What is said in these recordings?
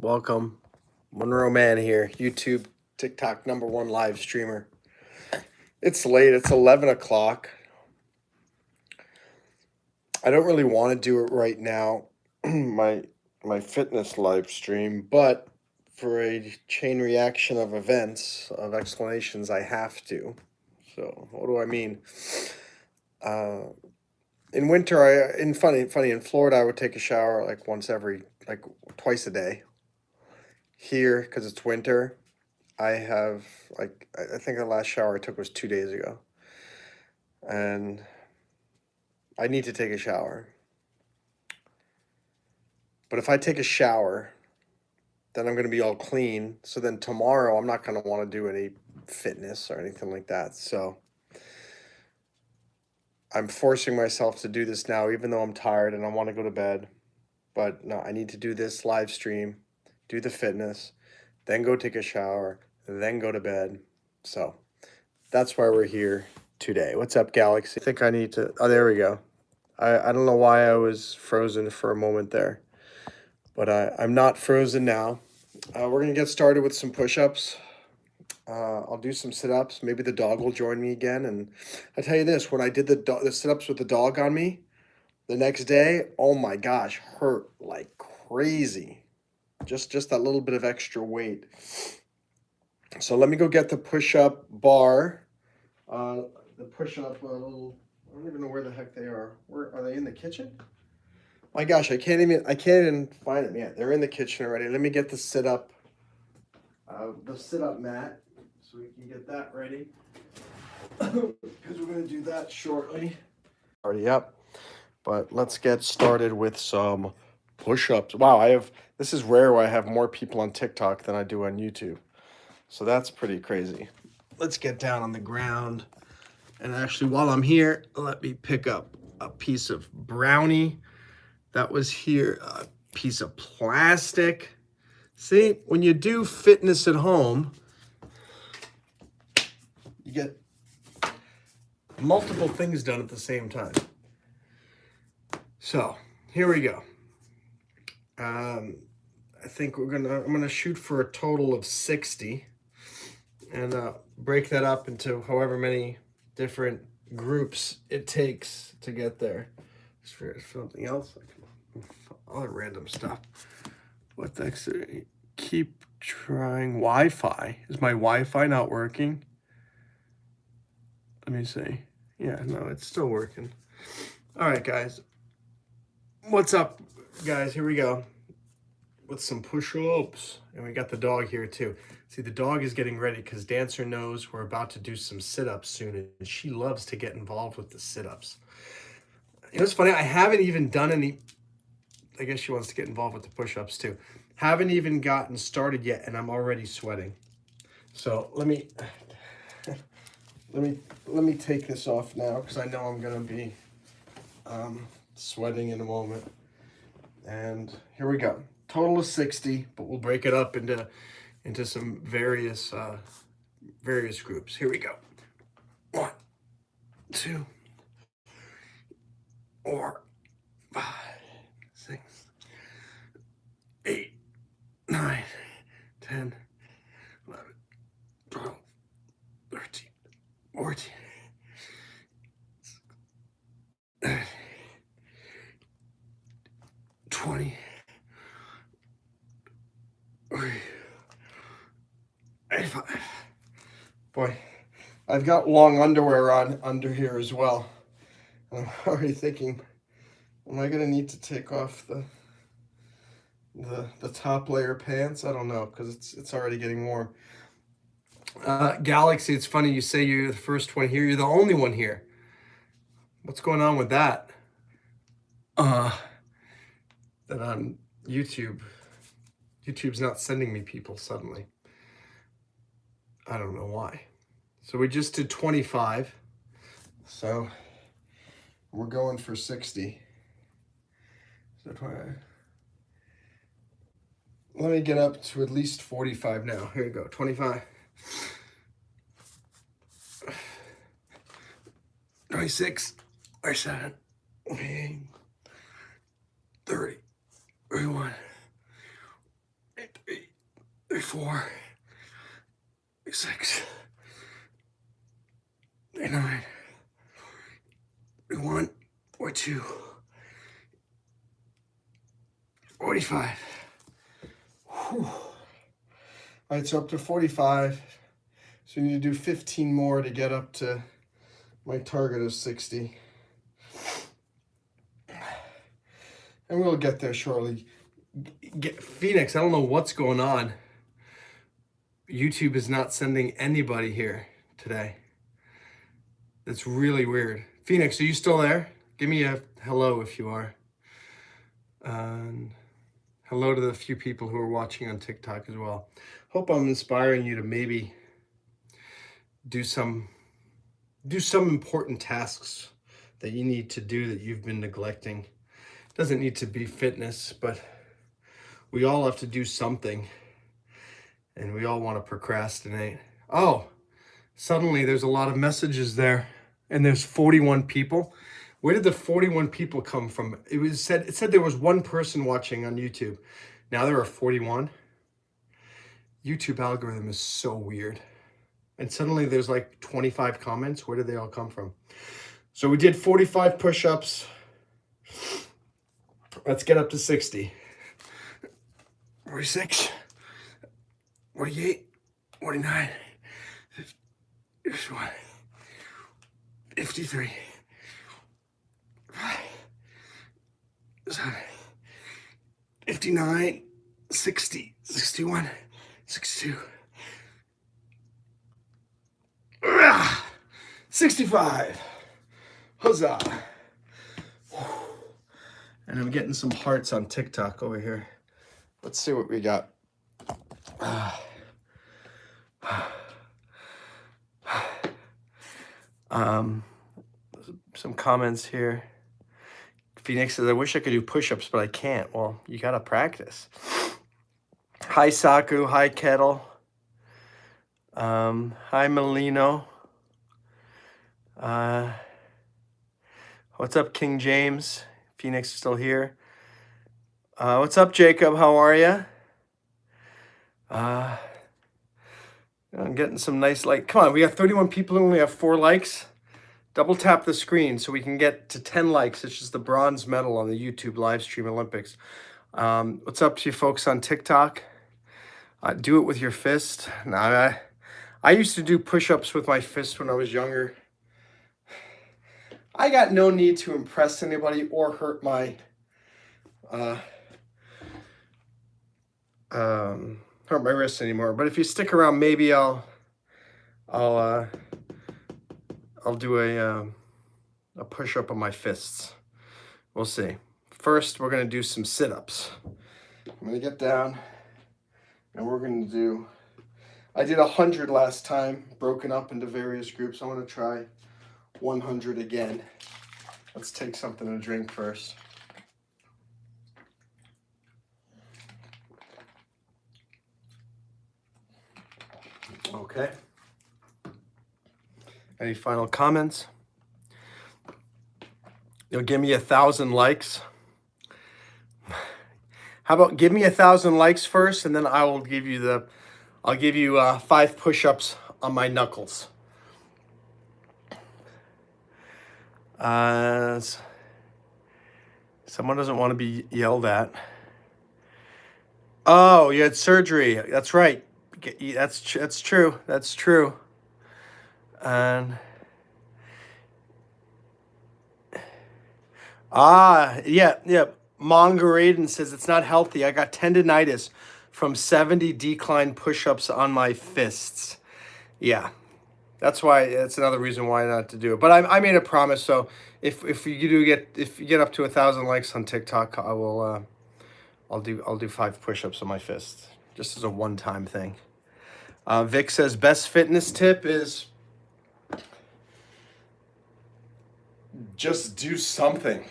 Welcome. Monroe Mann here, YouTube, TikTok #1 live streamer. It's late, it's 11 o'clock. I don't really want to do it right now, my fitness live stream, but for a chain reaction of events, of explanations, I have to. So what do I mean? In winter, in Florida, I would take a shower like twice a day. Here, because it's winter, I have I think the last shower I took was 2 days ago, and I need to take a shower. But if I take a shower, then I'm going to be all clean. So then tomorrow I'm not going to want to do any fitness or anything like that. So I'm forcing myself to do this now, even though I'm tired and I want to go to bed. But no, I need to do this live stream, do the fitness, then go take a shower, then go to bed. So that's why we're here today. What's up, Galaxy? I think I need to... Oh, there we go. I don't know why I was frozen for a moment there, but I'm not frozen now. We're going to get started with some push-ups. I'll do some sit-ups. Maybe the dog will join me again. And I tell you this, when I did the sit-ups with the dog on me, the next day, oh my gosh, hurt like crazy. Just that little bit of extra weight. So let me go get the push-up bar. The push-up little... I don't even know where the heck they are. Where are they? In the kitchen? My gosh, I can't even find them yet. They're in the kitchen already. Let me get the sit-up mat so we can get that ready. Because we're going to do that shortly. Already up. But let's get started with some push-ups. Wow, this is rare where I have more people on TikTok than I do on YouTube. So that's pretty crazy. Let's get down on the ground. And actually, while I'm here, let me pick up a piece of brownie that was here, a piece of plastic. See, when you do fitness at home, you get multiple things done at the same time. So here we go. I think I'm gonna shoot for a total of 60, and break that up into however many different groups it takes to get there. Just for something else, other random stuff. What the heck? Keep trying Wi-Fi. Is my Wi-Fi not working? Let me see. Yeah, no, it's still working. All right, guys. What's up, guys? Here we go with some push-ups. And we got the dog here too. See, the dog is getting ready because Dancer knows we're about to do some sit-ups soon, and she loves to get involved with the sit-ups. You know, it's funny, I haven't even done any... I guess she wants to get involved with the push-ups too. Haven't even gotten started yet, and I'm already sweating. So let me take this off now, because I know I'm gonna be sweating in a moment. And here we go. Total of 60, but we'll break it up into some various groups. Here we go. 1, 2, 4, 5, 6, 8, 9, 10, 11, 12, 13, 14, 20, 85. Boy, I've got long underwear on under here as well. I'm already thinking, am I gonna need to take off the top layer pants? I don't know, because it's already getting warm. Galaxy, it's funny you say you're the first one here. You're the only one here. What's going on with that? That on YouTube's not sending me people suddenly. I don't know why. So we just did 25. So we're going for 60. So 20. Let me get up to at least 45 now. Here we go. 25. 26. 27. 28. 30. 31. 8. 34, 36, 39, 41, 42, 45. Whew. All right, so up to 45. So you need to do 15 more to get up to my target of 60. And we'll get there shortly. Phoenix, I don't know what's going on. YouTube is not sending anybody here today. That's really weird. Phoenix, are you still there? Give me a hello if you are. And hello to the few people who are watching on TikTok as well. Hope I'm inspiring you to maybe do some important tasks that you need to do that you've been neglecting. It doesn't need to be fitness, but we all have to do something, and we all want to procrastinate. Oh, suddenly there's a lot of messages there, and there's 41 people. Where did the 41 people come from? It said there was one person watching on YouTube. Now there are 41. YouTube algorithm is so weird. And suddenly there's like 25 comments. Where did they all come from? So we did 45 push-ups. Let's get up to 60. 46, 48, 49, 51, 53, 59, 60, 61, 62, 65. Huzzah. And I'm getting some hearts on TikTok over here. Let's see what we got. Some comments here. Phoenix says, I wish I could do push-ups, but I can't. Well, you gotta practice. Hi, Saku. Hi, Kettle. Hi, Melino. What's up, King James? Phoenix is still here. What's up, Jacob? How are you? I'm getting some nice like. Come on, we got 31 people and we have 4 likes. Double tap the screen so we can get to 10 likes. It's just the bronze medal on the YouTube live stream Olympics. What's up to you folks on TikTok? Do it with your fist. Now, I used to do push-ups with my fist when I was younger. I got no need to impress anybody or hurt my wrist anymore. But if you stick around, maybe I'll do a push-up on my fists. We'll see. First, we're gonna do some sit-ups. I'm gonna get down, and we're gonna do. I did 100 last time, broken up into various groups. I'm gonna try 100 again. Let's take something to drink first. Okay. Any final comments? You'll give me 1,000 likes. How about give me 1,000 likes first, and then I will give you I'll give you 5 push-ups on my knuckles. Someone doesn't want to be yelled at. Oh, you had surgery. That's right. That's true. That's true. And yeah. Mongeraden says it's not healthy. I got tendinitis from 70 decline push-ups on my fists. Yeah. That's another reason why not to do it. But I made a promise, so if you get up to 1,000 likes on TikTok, I'll do 5 push-ups on my fist, just as a one-time thing. Vic says best fitness tip is just do something,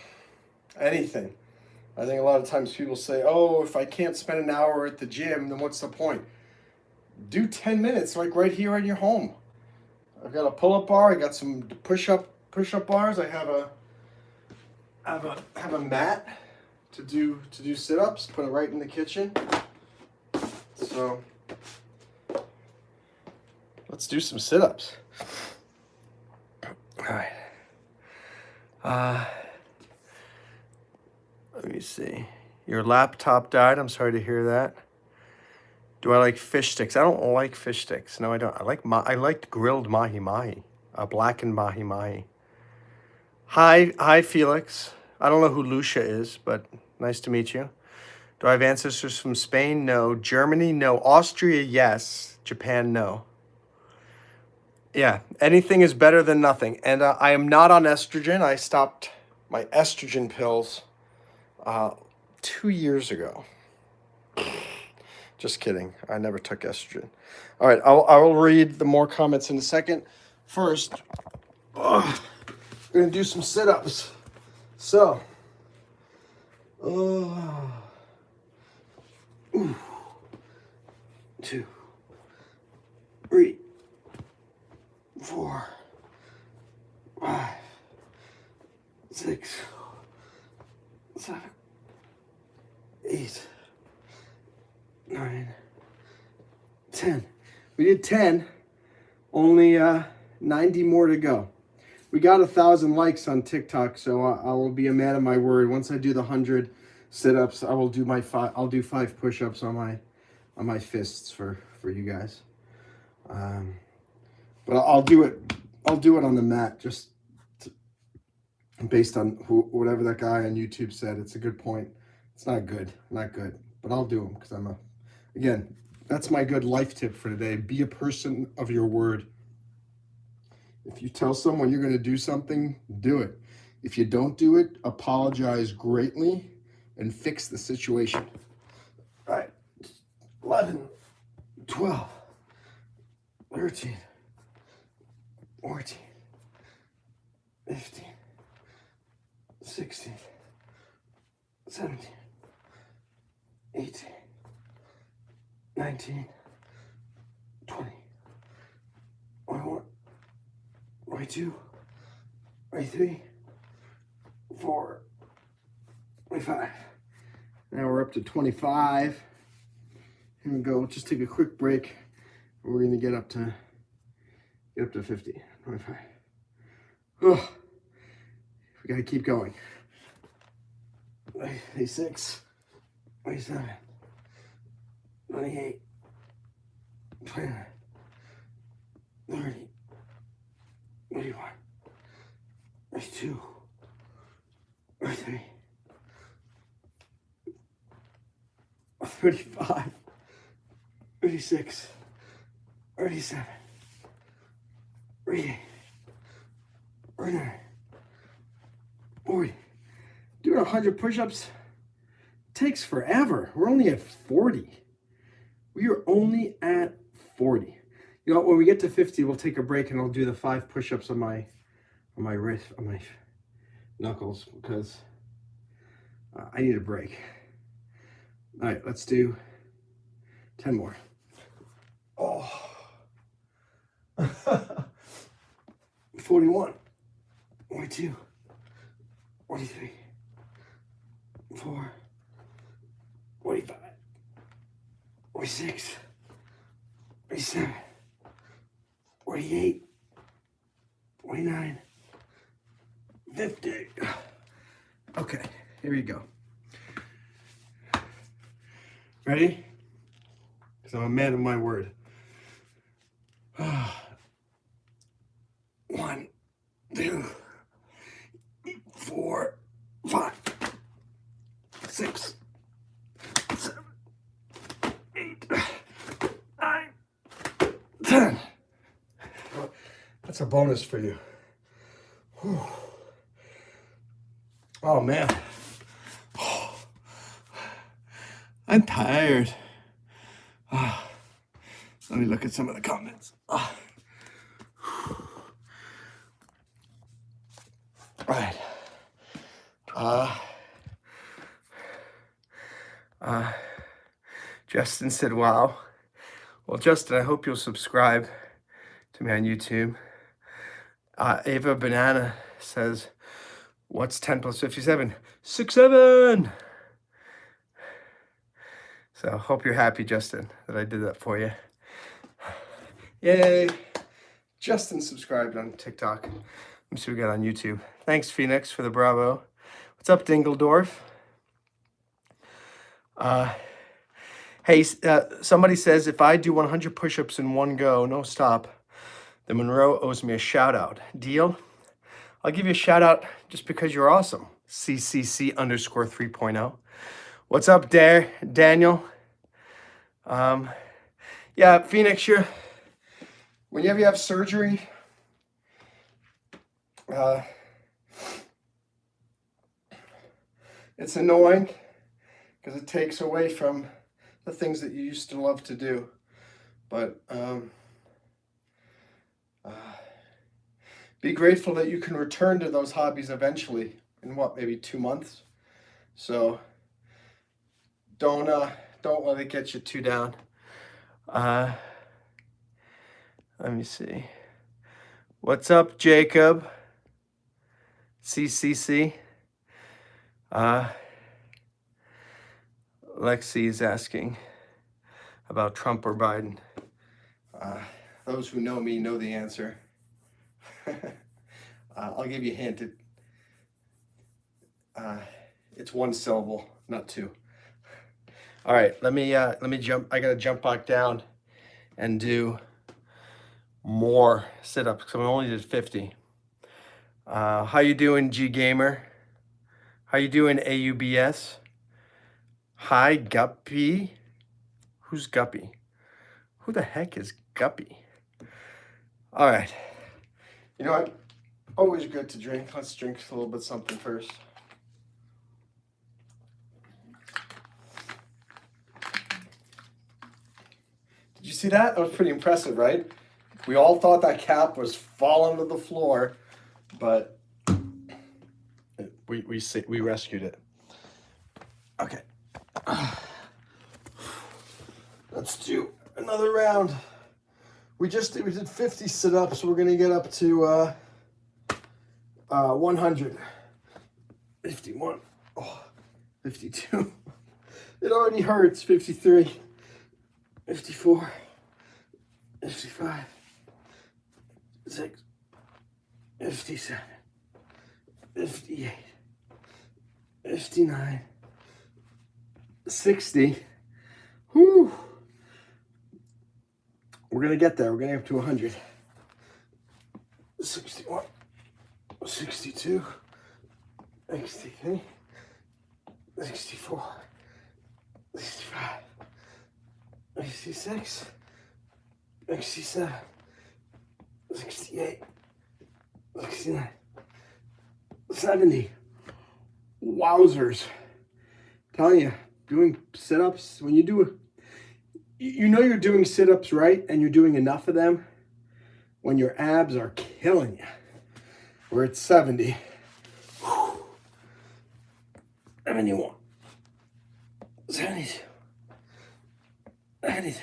anything. I think a lot of times people say, oh, if I can't spend an hour at the gym, then what's the point? Do 10 minutes, like right here in your home. I've got a pull-up bar. I got some push-up bars. I have a mat to do sit-ups. Put it right in the kitchen. So Let's do some sit-ups. All right. Let me see. Your laptop died. I'm sorry to hear that. Do I like fish sticks? I don't like fish sticks. No, I don't. I like grilled mahi-mahi, blackened mahi-mahi. Hi, Felix. I don't know who Lucia is, but nice to meet you. Do I have ancestors from Spain? No. Germany? No. Austria? Yes. Japan? No. Yeah, anything is better than nothing. And I am not on estrogen. I stopped my estrogen pills 2 years ago. Just kidding. I never took estrogen. All right, I will read the more comments in a second. First, we're going to do some sit-ups. So, 2, 3, 4, 5, 6, 7, 8, 9, 10. We did 10. Only 90 more to go. We got 1,000 likes on TikTok, so I will be a man of my word. Once I do the 100 sit-ups, I will do I'll do 5 push-ups on my fists for you guys. But I'll do it on the mat, just based on whatever that guy on YouTube said. It's a good point. It's not good, but I'll do them because again, that's my good life tip for today. Be a person of your word. If you tell someone you're going to do something, do it. If you don't do it, apologize greatly and fix the situation. All right, 11, 12, 13, 14, 15, 16, 17, 18, 19, 20, 21, 22, 23, 24, 25. Now we're up to 25. Here we go. Just take a quick break. We're going to get up to 50, 25. Oh, we got to keep going. 26, 27, 28, 29, 30, 31, 32, 33, 35, 36, 37, 38, 39, 40. Doing 100 push-ups takes forever. We're only at 40. We are only at 40. You know, when we get to 50, we'll take a break and I'll do the 5 push-ups on my wrist, on my knuckles, because I need a break. All right, let's do 10 more. Oh. 41, 42, 43, 4, 45, 46, 47, 48, 49, 50. Okay, here you go. Ready? Because I'm a man of my word. 1, 2, 4, 5, 6, 7, 8, 9, 10. That's a bonus for you. Whew. Oh man. I'm tired. Let me look at some of the comments. Right. Justin said, wow. Well, Justin, I hope you'll subscribe to me on YouTube. Ava Banana says, what's 10 plus 57? 67. So hope you're happy, Justin, that I did that for you. Yay. Justin subscribed on TikTok. Let me see what we got on YouTube. Thanks, Phoenix, for the bravo. What's up, Dingeldorf? Hey, somebody says if I do 100 push-ups in one go, no stop, then Monroe owes me a shout out. Deal? I'll give you a shout out just because you're awesome. CCC_3.0. What's up, Daniel? Yeah, Phoenix, whenever you have surgery, it's annoying because it takes away from the things that you used to love to do. But be grateful that you can return to those hobbies eventually in maybe 2 months. So don't let it get you too down. Let me see. What's up, Jacob? CCC. Lexi is asking about Trump or Biden. Those who know me know the answer. I'll give you a hint. It's one syllable, not two. All right, let me jump. I gotta jump back down and do more sit-ups because I only did 50. How you doing, G Gamer? How you doing, AUBS? Hi, Guppy. Who's Guppy? Who the heck is Guppy? All right. You know what? Always good to drink. Let's drink a little bit something first. Did you see that? That was pretty impressive, right? We all thought that cap was falling to the floor, but we rescued it. Okay. Let's do another round. We did 50 sit-ups. We're gonna get up to 100. 51. Oh, 52. It already hurts. 53. 54. 55. 56. 57. 58. 59. 60. Whew. We're going to get there. We're going to get up to 100. 61. 62. 63. 64. 65. 66. 67. 68. 69. 70. Wowzers. Telling you, doing sit-ups, when you do, you know you're doing sit-ups right and you're doing enough of them when your abs are killing you. We're at 70. 71. 72. 73.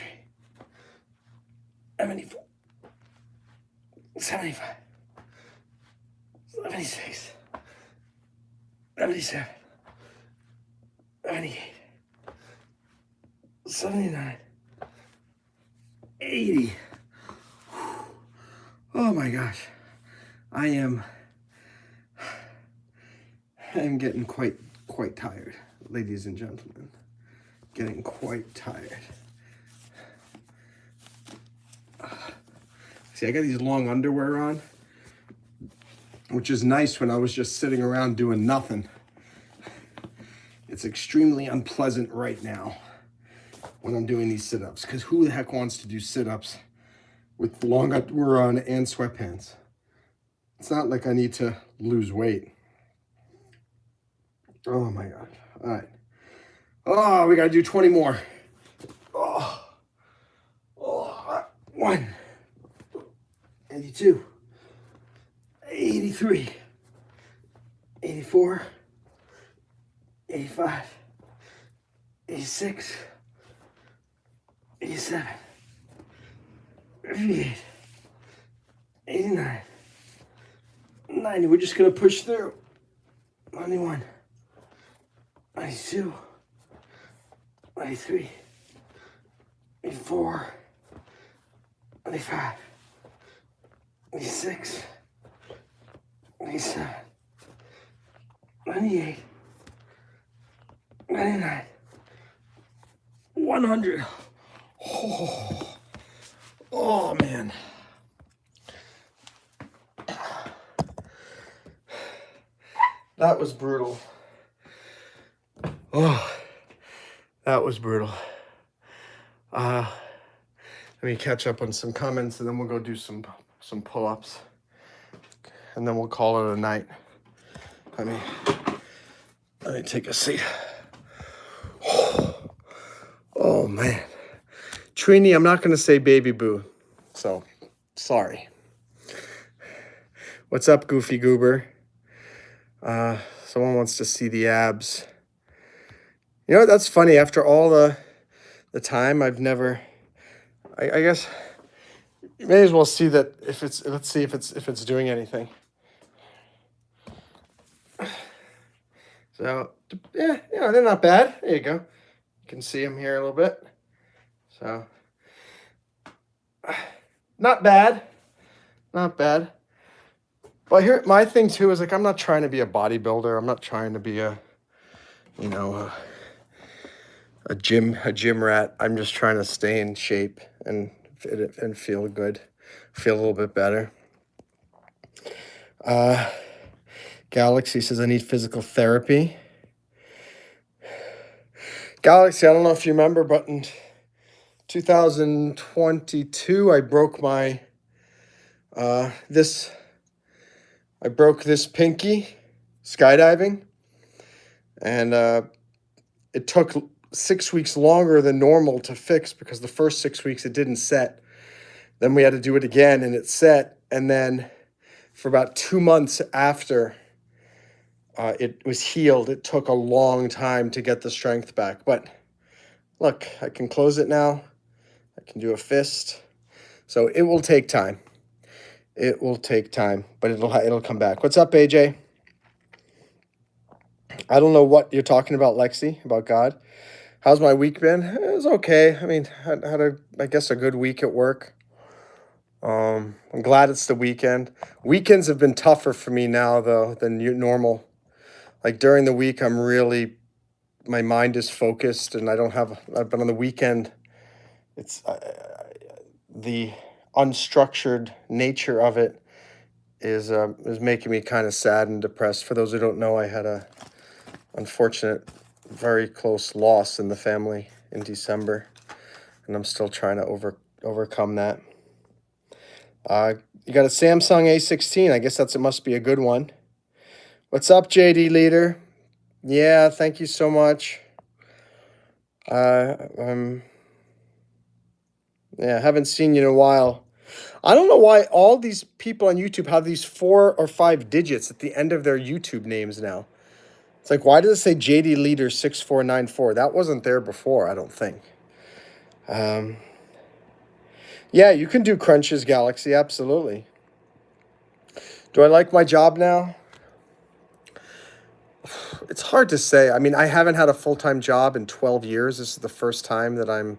74. 75. 76. 77. 78. 79. 80. Oh my gosh. I am getting quite tired, ladies and gentlemen. Getting quite tired. See, I got these long underwear on, which is nice when I was just sitting around doing nothing. It's extremely unpleasant right now when I'm doing these sit-ups, because who the heck wants to do sit-ups with long underwear on and sweatpants? It's not like I need to lose weight. Oh my God. All right. Oh, we got to do 20 more. Oh. 1. 82. 83. 84. 85. 86. 87. 88. 89. 90. We're just going to push through. 91. 92. 93. 24, 25, 26, 27, 98, 99, 100. Oh man. That was brutal. Oh, that was brutal. Let me catch up on some comments and then we'll go do some pull-ups. And then we'll call it a night. Let me take a seat. Oh man. Trini, I'm not gonna say baby boo. So sorry. What's up, Goofy Goober? Someone wants to see the abs. You know, that's funny. After all the time, I've never. I guess you may as well see that if it's. Let's see if it's doing anything. So yeah, they're not bad. There you go. You can see them here a little bit. So not bad, not bad. But here, my thing too is like I'm not trying to be a bodybuilder. I'm not trying to be a gym rat. I'm just trying to stay in shape and feel good, feel a little bit better. Galaxy says I need physical therapy. Galaxy, I don't know if you remember, but in 2022, I broke my this pinky skydiving, and it took 6 weeks longer than normal to fix because the first 6 weeks it didn't set. Then we had to do it again and it set. And then for about 2 months after it was healed, it took a long time to get the strength back. But look, I can close it now. I can do a fist. So it will take time. It will take time, but it'll come back. What's up, AJ? I don't know what you're talking about, Lexi, about God. How's my week been? It was okay. I mean, had I guess a good week at work. I'm glad it's the weekend. Weekends have been tougher for me now, though, than normal. Like during the week, my mind is focused, and but on the weekend, it's the unstructured nature of it is making me kind of sad and depressed. For those who don't know, I had a unfortunate, very close loss in the family in December, and I'm still trying to overcome that. You got a Samsung A16. I guess it must be a good one. What's up, JD Leader? Yeah, thank you so much. Yeah, haven't seen you in a while. I don't know why all these people on YouTube have these 4 or 5 digits at the end of their YouTube names now. It's like, why does it say JD Leader 6494? That wasn't there before, I don't think. Yeah, you can do crunches, Galaxy, absolutely. Do I like my job now? It's hard to say. I mean, I haven't had a full-time job in 12 years. This is the first time that I'm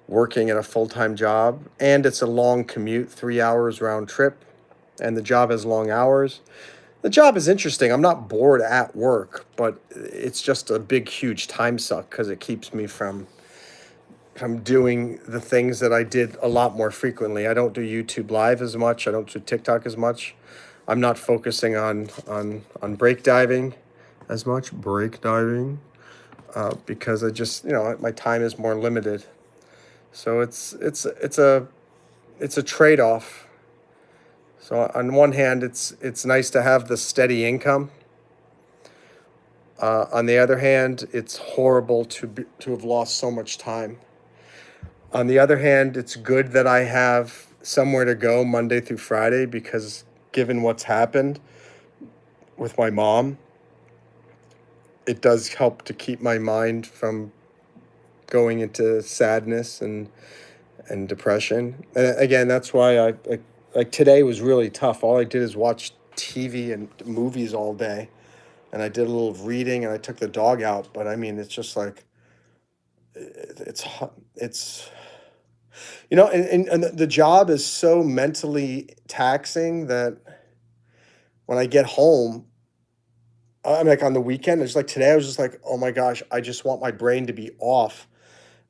working at a full-time job, and it's a long commute, 3 hours round trip, and the job has long hours. The job is interesting. I'm not bored at work, but it's just a big, huge time suck because it keeps me from doing the things that I did a lot more frequently. I don't do YouTube Live as much. I don't do TikTok as much. I'm not focusing on break diving as much. Because I just, my time is more limited. So it's a trade-off. So on one hand, it's nice to have the steady income. On the other hand, it's horrible to have lost so much time. On the other hand, it's good that I have somewhere to go Monday through Friday because given what's happened with my mom, it does help to keep my mind from going into sadness and depression. And again, that's why like today was really tough. All I did is watch TV and movies all day, and I did a little reading, and I took the dog out. But I mean, it's just like it's And the job is so mentally taxing that when I get home, I'm like on the weekend, it's like today I was just like, oh my gosh, I just want my brain to be off.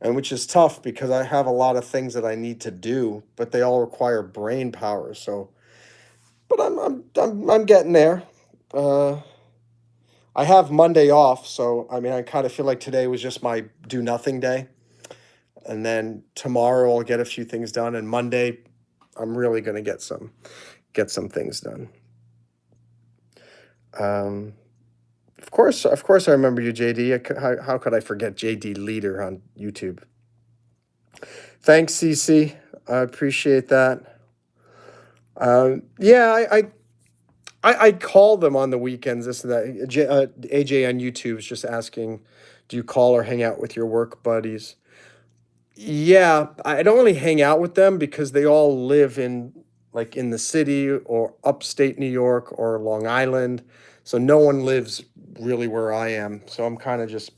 And which is tough because I have a lot of things that I need to do, but they all require brain power. So, but I'm getting there. Uh, I have Monday off, so I mean, I kind of feel like today was just my do nothing day, and then tomorrow I'll get a few things done, and Monday I'm really gonna get some things done. Um, of course, I remember you, JD. How could I forget JD Leader on YouTube? Thanks, CC. I appreciate that. Yeah, I call them on the weekends. This and that. AJ on YouTube is just asking, do you call or hang out with your work buddies? Yeah, I don't really hang out with them because they all live in the city or upstate New York or Long Island. So no one lives really where I am. So I'm kind of just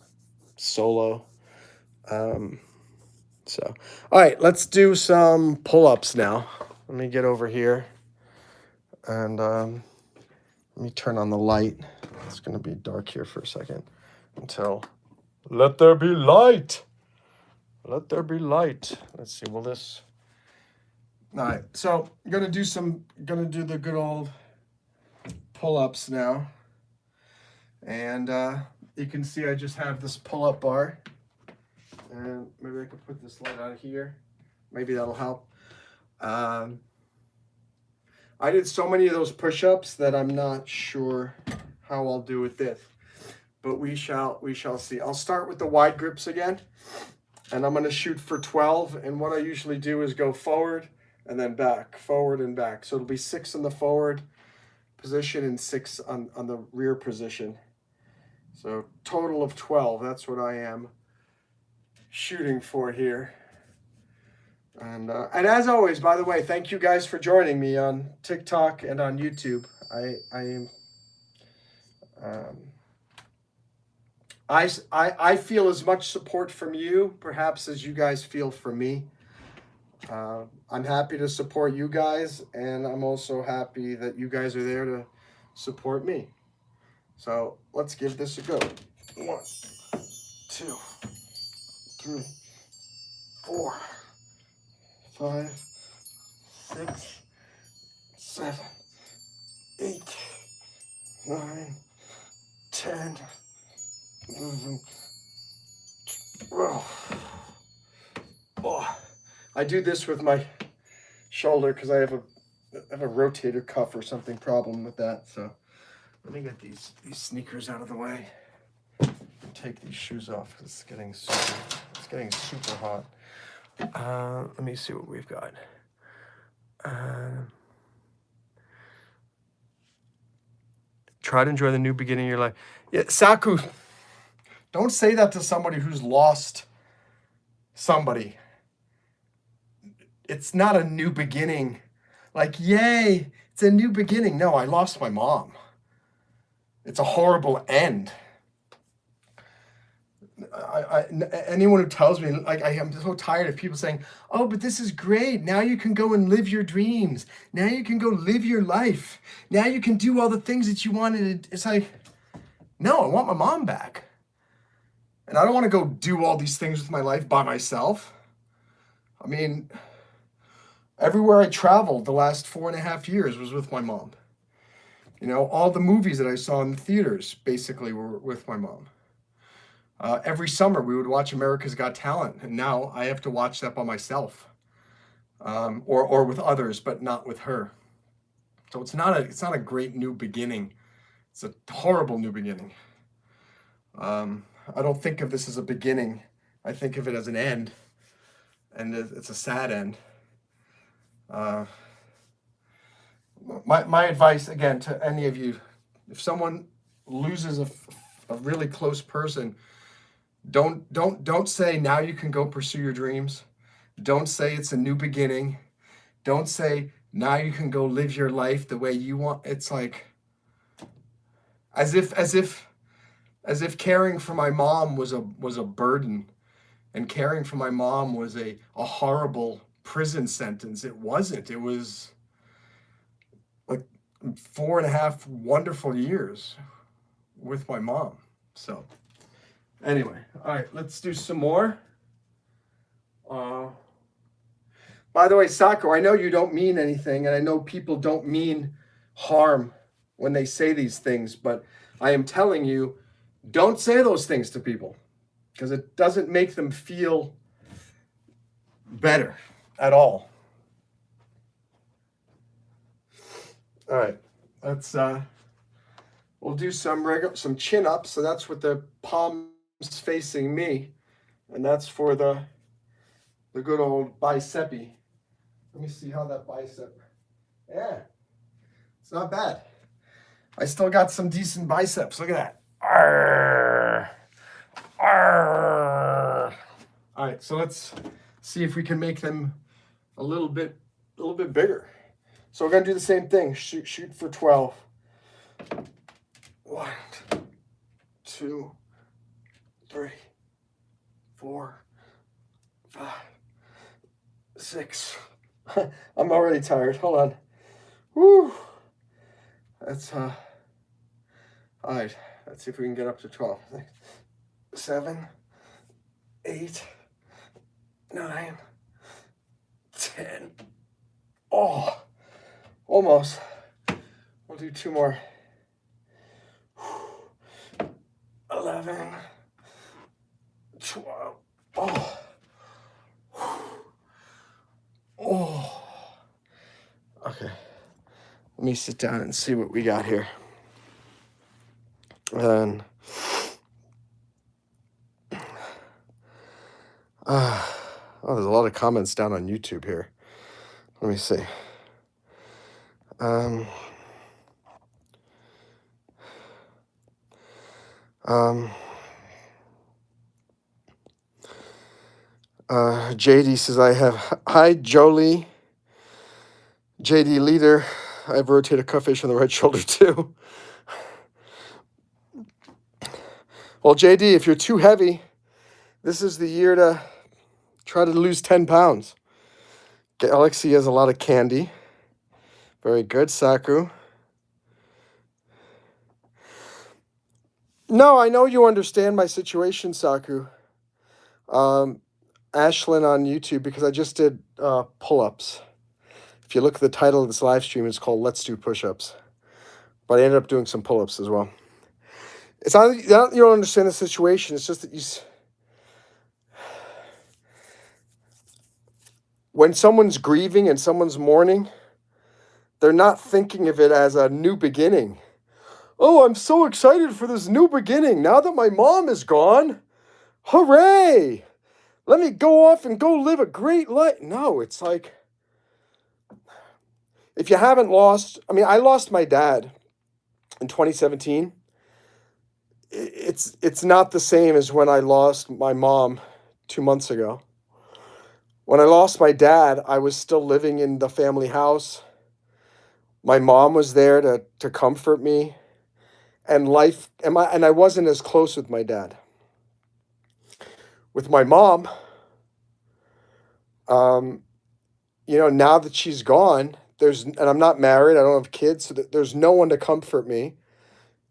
solo. Um, so, all right, let's do some pull-ups now. Let me get over here and let me turn on the light. It's going to be dark here for a second until let there be light. Let there be light. Let's see. Will this? All right. So I'm gonna do the good old pull-ups now, and you can see I just have this pull-up bar, and maybe I could put this light on here. Maybe that'll help. I did so many of those push-ups that I'm not sure how I'll do with this, but we shall see. I'll start with the wide grips again. And I'm going to shoot for 12. And what I usually do is go forward and then back, forward and back. So it'll be 6 in the forward position and 6 on the rear position. So total of 12. That's what I am shooting for here. And as always, by the way, thank you guys for joining me on TikTok and on YouTube. I feel as much support from you, perhaps, as you guys feel from me. I'm happy to support you guys, and I'm also happy that you guys are there to support me. So let's give this a go. 1, 2, 3, 4, 5, 6, 7, 8, 9, 10. Oh, I do this with my shoulder because I have a rotator cuff or something problem with that. So let me get these sneakers out of the way and take these shoes off because it's getting super hot. Let me see what we've got. Try to enjoy the new beginning of your life. Yeah, Saku, don't say that to somebody who's lost somebody. It's not a new beginning. Like, yay, it's a new beginning. No, I lost my mom. It's a horrible end. Anyone who tells me, like, I am so tired of people saying, oh, but this is great. Now you can go and live your dreams. Now you can go live your life. Now you can do all the things that you wanted. It's like, no, I want my mom back. And I don't want to go do all these things with my life by myself. I mean, everywhere I traveled the last 4.5 years was with my mom. You know, all the movies that I saw in the theaters basically were with my mom. Every summer we would watch America's Got Talent, and now I have to watch that by myself, or with others, but not with her. So it's not a great new beginning. It's a horrible new beginning. I don't think of this as a beginning. I think of it as an end, and it's a sad end. My advice again to any of you: if someone loses a really close person, don't say now you can go pursue your dreams. Don't say it's a new beginning. Don't say now you can go live your life the way you want. It's like as if caring for my mom was a burden. and caring for my mom was a horrible prison sentence. It wasn't. It was like 4.5 wonderful years with my mom. So anyway, all right, let's do some more. By the way, Sako, I know you don't mean anything, and I know people don't mean harm when they say these things, but I am telling you, don't say those things to people because it doesn't make them feel better at all. All right, let's we'll do some chin ups. So that's with the palms facing me, and that's for the good old bicepy. Let me see how that bicep. Yeah, it's not bad. I still got some decent biceps. Look at that. Arr, arr. All right, so let's see if we can make them a little bit bigger. So we're gonna do the same thing. Shoot for 12. 1, 2, 3, 4, 5, 6. I'm already tired. Hold on. Woo. That's all right. Let's see if we can get up to 12. 7, 8, 9, 10. Oh, almost. We'll do 2 more. 11, 12. Oh. Oh. Okay. Let me sit down and see what we got here. And there's a lot of comments down on YouTube here. Let me see. JD says, hi, Jolie. JD leader. I have rotator cuff issue on the right shoulder too. Well, JD, if you're too heavy, this is the year to try to lose 10 pounds. Galaxy has a lot of candy. Very good, Saku. No, I know you understand my situation, Saku. Ashlyn on YouTube, because I just did pull-ups. If you look at the title of this live stream, it's called Let's Do Push-Ups. But I ended up doing some pull-ups as well. It's not you don't understand the situation. It's just that when someone's grieving and someone's mourning, they're not thinking of it as a new beginning. Oh, I'm so excited for this new beginning. Now that my mom is gone, hooray! Let me go off and go live a great life. No, it's like, if you haven't lost, I lost my dad in 2017. It's not the same as when I lost my mom 2 months ago. When I lost my dad, I was still living in the family house. My mom was there to comfort me, and I wasn't as close with my dad. With my mom, now that she's gone, and I'm not married, I don't have kids, so there's no one to comfort me.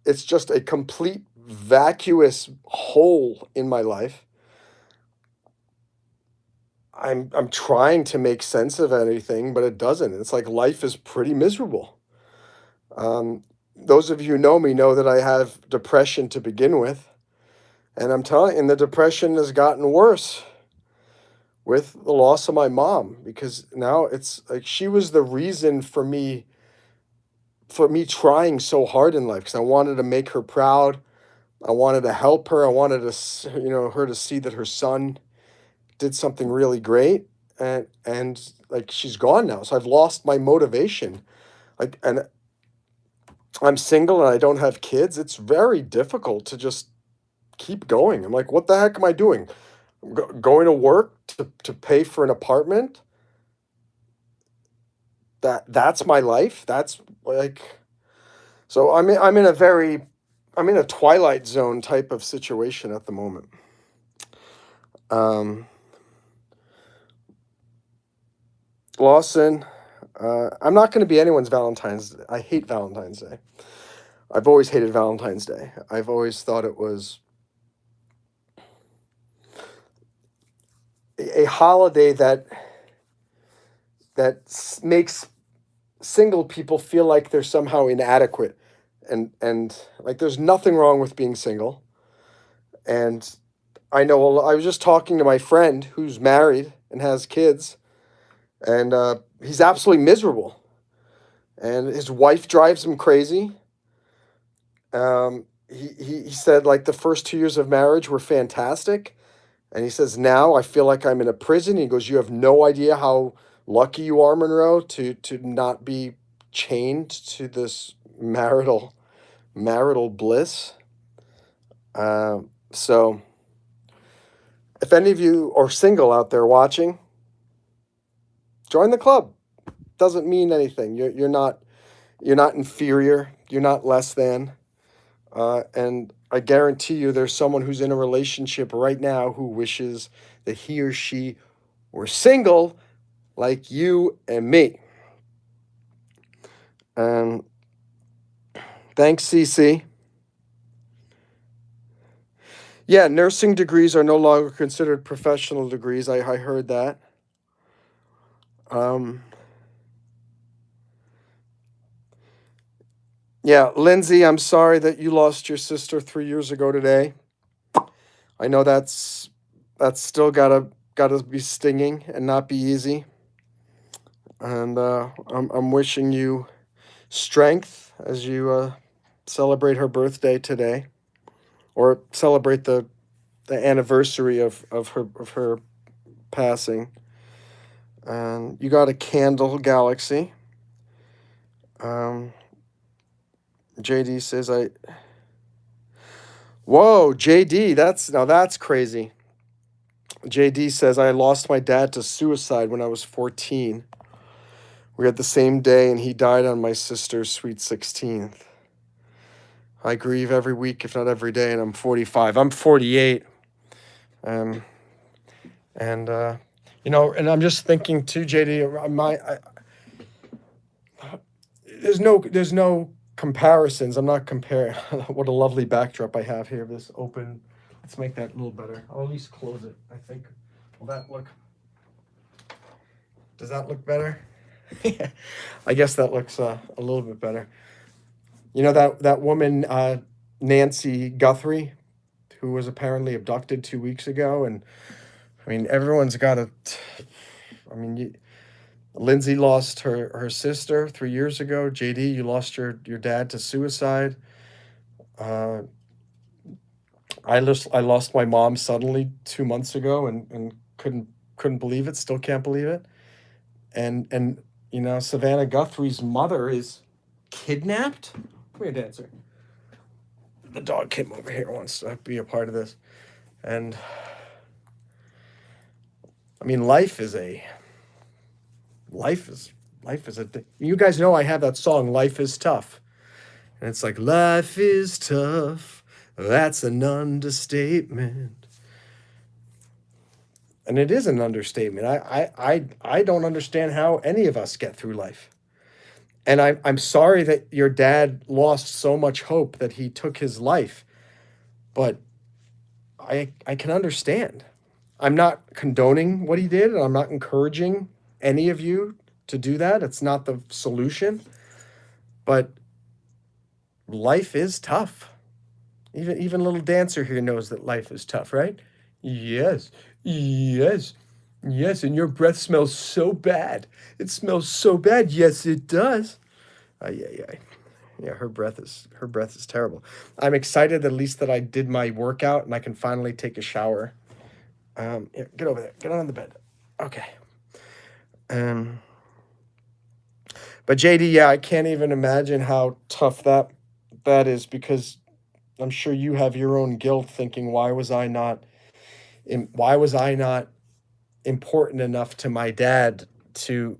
It's just a complete vacuous hole in my life. I'm trying to make sense of anything, but it doesn't. It's like life is pretty miserable. Those of you who know me know that I have depression to begin with, and I'm telling you, and the depression has gotten worse with the loss of my mom, because now it's like she was the reason for me trying so hard in life, because I wanted to make her proud. I wanted to help her. I wanted to, her to see that her son did something really great, and like she's gone now, so I've lost my motivation. And I'm single and I don't have kids. It's very difficult to just keep going. I'm like, what the heck am I doing? Going to work to pay for an apartment? That's my life. That's like, so I'm in a twilight zone type of situation at the moment. Um, Lawson, I'm not going to be anyone's Valentine's. I hate Valentine's Day. I've always hated Valentine's Day. I've always thought it was a holiday that makes single people feel like they're somehow inadequate, and like there's nothing wrong with being single. And I was just talking to my friend who's married and has kids, and he's absolutely miserable, and his wife drives him crazy. He said like the first 2 years of marriage were fantastic. And he says, now I feel like I'm in a prison. He goes, you have no idea how lucky you are, Monroe, to not be chained to this marital bliss. So if any of you are single out there watching, join the club. Doesn't mean anything. You're not inferior. You're not less than. And I guarantee you there's someone who's in a relationship right now who wishes that he or she were single like you and me. And thanks, CC. Yeah, nursing degrees are no longer considered professional degrees. I heard that. Yeah, Lindsay, I'm sorry that you lost your sister 3 years ago today. I know that's still gotta be stinging and not be easy. And I'm wishing you strength as you celebrate her birthday today, or celebrate the anniversary of her passing. And you got a candle, Galaxy. JD says Whoa, JD, that's crazy. JD says I lost my dad to suicide when I was 14. We had the same day, and he died on my sister's sweet 16th. I grieve every week, if not every day, and I'm 45. I'm 48. And and I'm just thinking too, JD. There's no comparisons. I'm not comparing. What a lovely backdrop I have here. This open. Let's make that a little better. I'll at least close it. I think. Will that look? Does that look better? I guess that looks a little bit better. You know that woman, Nancy Guthrie, who was apparently abducted 2 weeks ago, and I mean everyone's got to. I mean, Lindsay lost her sister 3 years ago. JD, you lost your dad to suicide. I lost my mom suddenly 2 months ago, and couldn't believe it. Still can't believe it. And Savannah Guthrie's mother is kidnapped. Come here, Dancer. The dog came over here, wants to be a part of this, and I mean life is a. You guys know I have that song "Life is Tough," and it's like life is tough. That's an understatement. And it is an understatement. I don't understand how any of us get through life. And I'm sorry that your dad lost so much hope that he took his life. But I can understand. I'm not condoning what he did, and I'm not encouraging any of you to do that. It's not the solution. But life is tough. Even little Dancer here knows that life is tough, right? Yes. Yes. Yes, and your breath smells so bad. It smells so bad. Yes, it does. Yeah. Yeah, her breath is terrible. I'm excited at least that I did my workout and I can finally take a shower. Here, get over there. Get on the bed. Okay. But JD, yeah, I can't even imagine how tough that is, because I'm sure you have your own guilt thinking, why was I not important enough to my dad to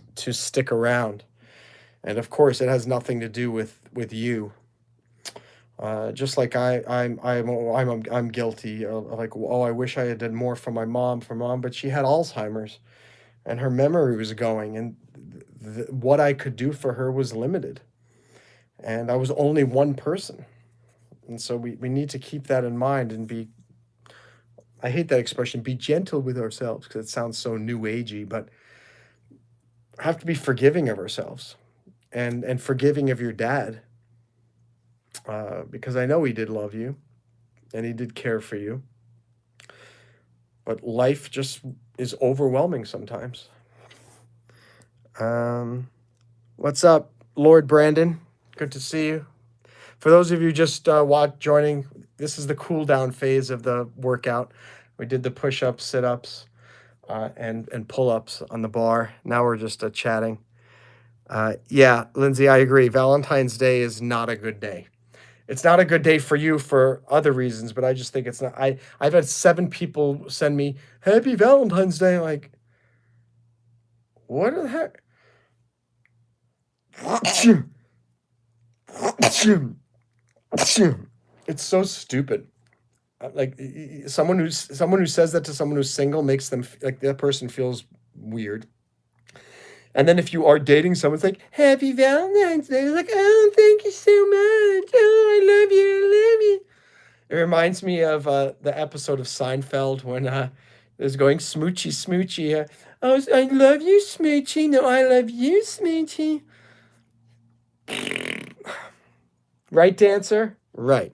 stick around? And of course, it has nothing to do with you. Just like I'm guilty of like, oh, I wish I had done more for mom, but she had Alzheimer's and her memory was going, and what I could do for her was limited, and I was only one person, and so we need to keep that in mind and be. I hate that expression, be gentle with ourselves, because it sounds so new agey, but have to be forgiving of ourselves, and forgiving of your dad, because I know he did love you and he did care for you, but life just is overwhelming sometimes. Um, what's up, Lord Brandon? Good to see you. For those of you just joining, this is the cool down phase of the workout. We did the push-ups, sit-ups, and pull-ups on the bar. Now we're just chatting. Yeah, Lindsay, I agree. Valentine's Day is not a good day. It's not a good day for you for other reasons, but I just think it's not. I've had 7 people send me Happy Valentine's Day. Like, what the heck? It's so stupid. Like, someone who says that to someone who's single makes them like that person feels weird. And then if you are dating someone, it's like Happy Valentine's Day. It's like, oh, thank you so much. Oh, I love you. I love you. It reminds me of the episode of Seinfeld when there's going smoochy smoochy. Oh, I love you, Smoochy. No, I love you, Smoochy. Right, Dancer? Right.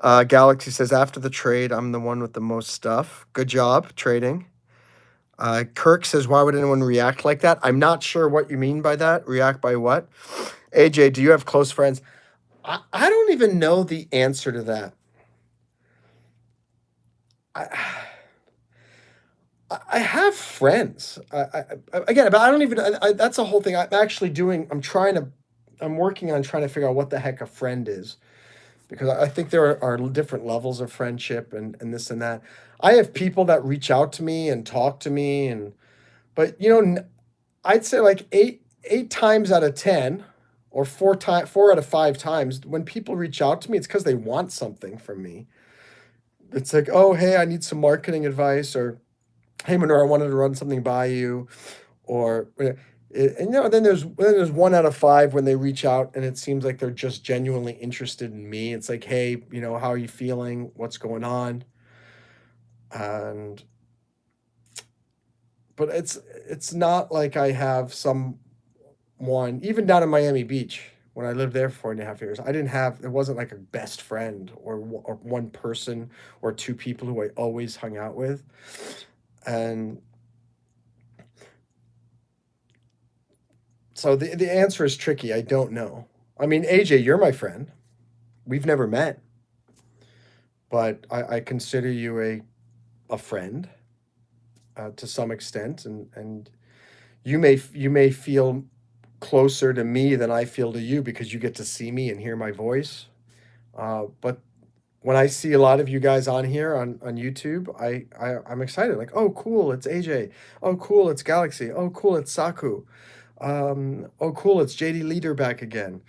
Galaxy says, after the trade, I'm the one with the most stuff. Good job trading. Kirk says, why would anyone react like that? I'm not sure what you mean by that. React by what? AJ, do you have close friends? I don't even know the answer to that. I have friends. Again, but I don't even. That's a whole thing. I'm working on trying to figure out what the heck a friend is, because I think there are different levels of friendship and this and that. I have people that reach out to me and talk to me, but I'd say like eight times out of 10, or 4 out of 5 times, when people reach out to me, it's because they want something from me. It's like, oh, hey, I need some marketing advice, or hey, Monroe, I wanted to run something by you, or then there's 1 out of 5 when they reach out and it seems like they're just genuinely interested in me. It's like, hey, how are you feeling? What's going on? But it's not like I have someone, even down in Miami Beach when I lived there for 4.5 years. It wasn't like a best friend or one person or 2 people who I always hung out with. And so the answer is tricky. I don't know. I mean, AJ, you're my friend. We've never met, but I consider you a friend to some extent, and you may feel closer to me than I feel to you because you get to see me and hear my voice. But when I see a lot of you guys on here on YouTube, I'm excited. Like, oh, cool, it's AJ. Oh, cool, it's Galaxy. Oh, cool, it's Saku. Oh, cool, it's JD Leader back again.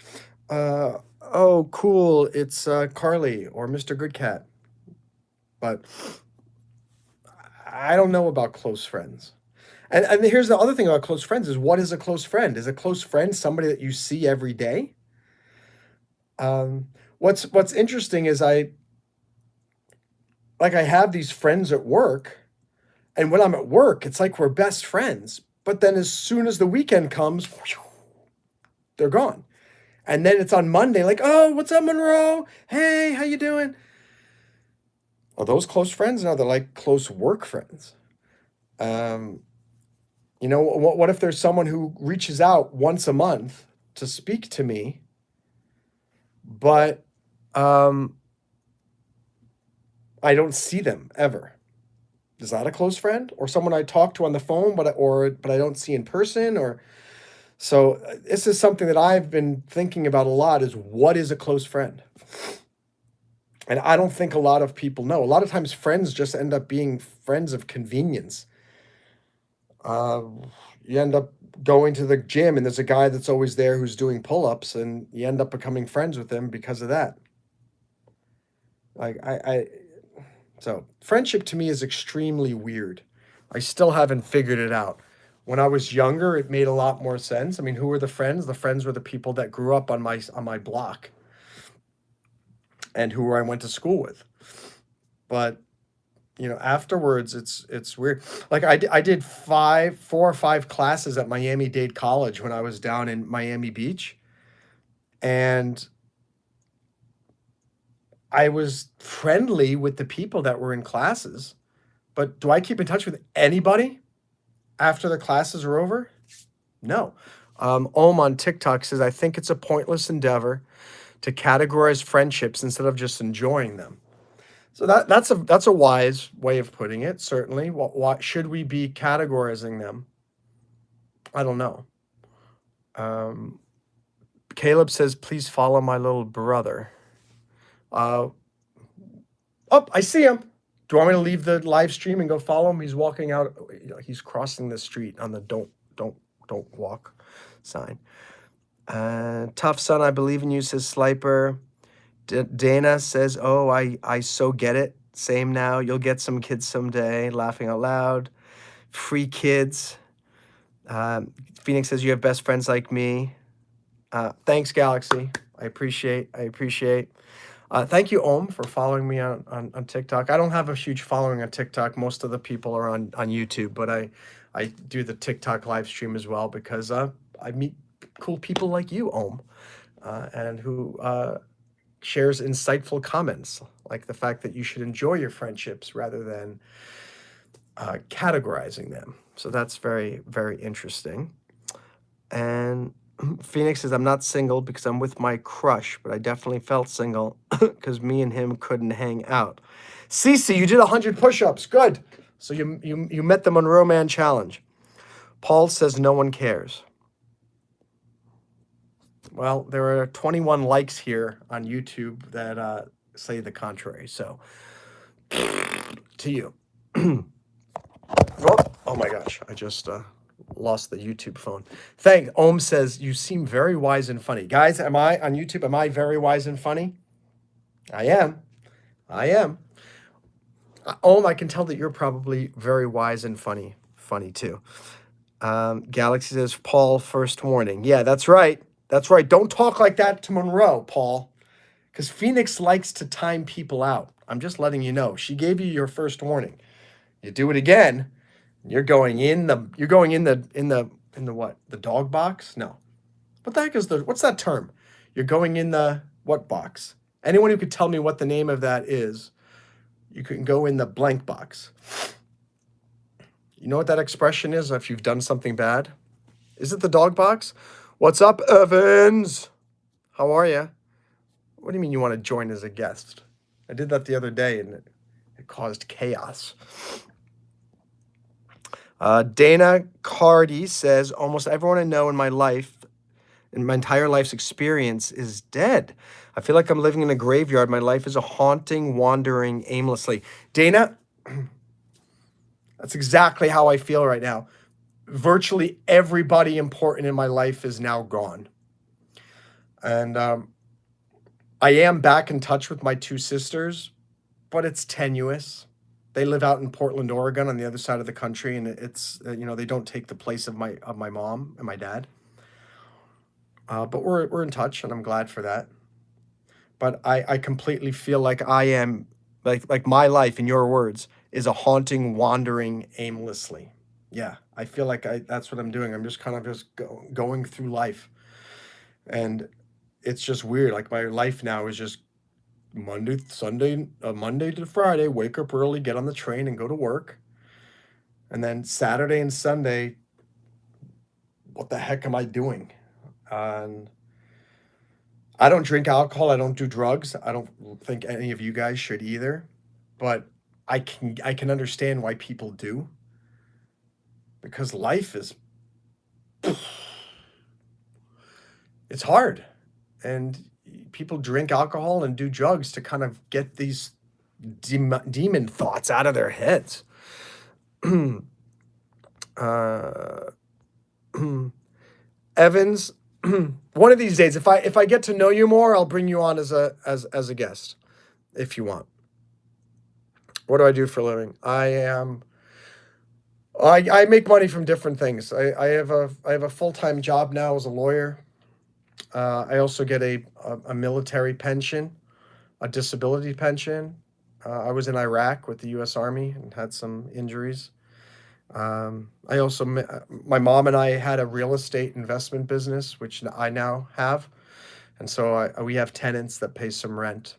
Oh, cool, it's Carly or Mr. Good Cat. But I don't know about close friends. And here's the other thing about close friends is, what is a close friend? Is a close friend somebody that you see every day? What's interesting is I have these friends at work, and when I'm at work, it's like we're best friends. But then as soon as the weekend comes, they're gone. And then it's on Monday, like, oh, what's up, Monroe? Hey, how you doing? Are those close friends? No, they're like close work friends. What if there's someone who reaches out once a month to speak to me, but I don't see them ever? Is that a close friend, or someone I talk to on the phone, but I don't see in person? Or so this is something that I've been thinking about a lot: is what is a close friend? And I don't think a lot of people know. A lot of times, friends just end up being friends of convenience. Uh, you end up going to the gym, and there's a guy that's always there who's doing pull-ups, and you end up becoming friends with him because of that. Like so friendship to me is extremely weird. I still haven't figured it out. When I was younger, it made a lot more sense. I mean, who were the friends? The friends were the people that grew up on my block and who I went to school with. But afterwards, it's weird. Like I did 4 or 5 classes at Miami-Dade College when I was down in Miami Beach, and I was friendly with the people that were in classes. But do I keep in touch with anybody after the classes are over? No. Ohm on TikTok says, I think it's a pointless endeavor to categorize friendships instead of just enjoying them. So that's a wise way of putting it, certainly. What should we be categorizing them? I don't know. Caleb says, please follow my little brother. Oh, I see him. Do you want me to leave the live stream and go follow him? He's walking out. He's crossing the street on the don't walk sign. Tough son, I believe in you, says Sliper. Dana says, oh, I so get it. Same now. You'll get some kids someday. Laughing out loud. Free kids. Phoenix says, you have best friends like me. Thanks, Galaxy. I appreciate. Thank you, Ohm, for following me on TikTok. I don't have a huge following on TikTok. Most of the people are on YouTube, but I do the TikTok live stream as well because I meet cool people like you, Ohm, and who shares insightful comments, like the fact that you should enjoy your friendships rather than categorizing them. So that's very, very interesting. And Phoenix says, I'm not single because I'm with my crush, but I definitely felt single because me and him couldn't hang out. Cece, you did 100 push-ups. Good. So you met the Monroe Mann challenge. Paul says no one cares. Well, there are 21 likes here on YouTube that say the contrary. So to you. Oh my gosh, I just lost the YouTube phone. Ohm says, you seem very wise and funny. Guys, am I on YouTube? Am I very wise and funny? I am. Ohm, I can tell that you're probably very wise and funny too. Galaxy says, Paul, first warning. Yeah, that's right. Don't talk like that to Monroe, Paul, because Phoenix likes to time people out. I'm just letting you know. She gave you your first warning. You do it again, you're going in the what? The dog box? No. What the heck is what's that term? You're going in the what box? Anyone who could tell me what the name of that is, you can go in the blank box. You know what that expression is if you've done something bad? Is it the dog box? What's up, Evans? How are you? What do you mean you want to join as a guest? I did that the other day and it caused chaos. Dana Cardy says, almost everyone I know in my life, in my entire life's experience, is dead. I feel like I'm living in a graveyard. My life is a haunting, wandering aimlessly. Dana, that's exactly how I feel right now. Virtually everybody important in my life is now gone. And I am back in touch with my 2 sisters, but it's tenuous. They live out in Portland, Oregon, on the other side of the country, and it's they don't take the place of my mom and my dad. But we're in touch, and I'm glad for that. But I completely feel like I am like my life, in your words, is a haunting, wandering aimlessly. Yeah, I feel like that's what I'm doing. I'm just kind of going through life, and it's just weird. Like my life now is just Monday to Friday, wake up early, get on the train and go to work. And then Saturday and Sunday, what the heck am I doing? I don't drink alcohol. I don't do drugs. I don't think any of you guys should either. But I can understand why people do. Because life is, it's hard. And people drink alcohol and do drugs to kind of get these demon thoughts out of their heads. Uh, Evans, one of these days, if I get to know you more, I'll bring you on as a guest, if you want. What do I do for a living? I make money from different things. I have a full-time job now as a lawyer. I also get a military pension, a disability pension. I was in Iraq with the U.S. Army and had some injuries. I also, my mom and I had a real estate investment business, which I now have. And so we have tenants that pay some rent.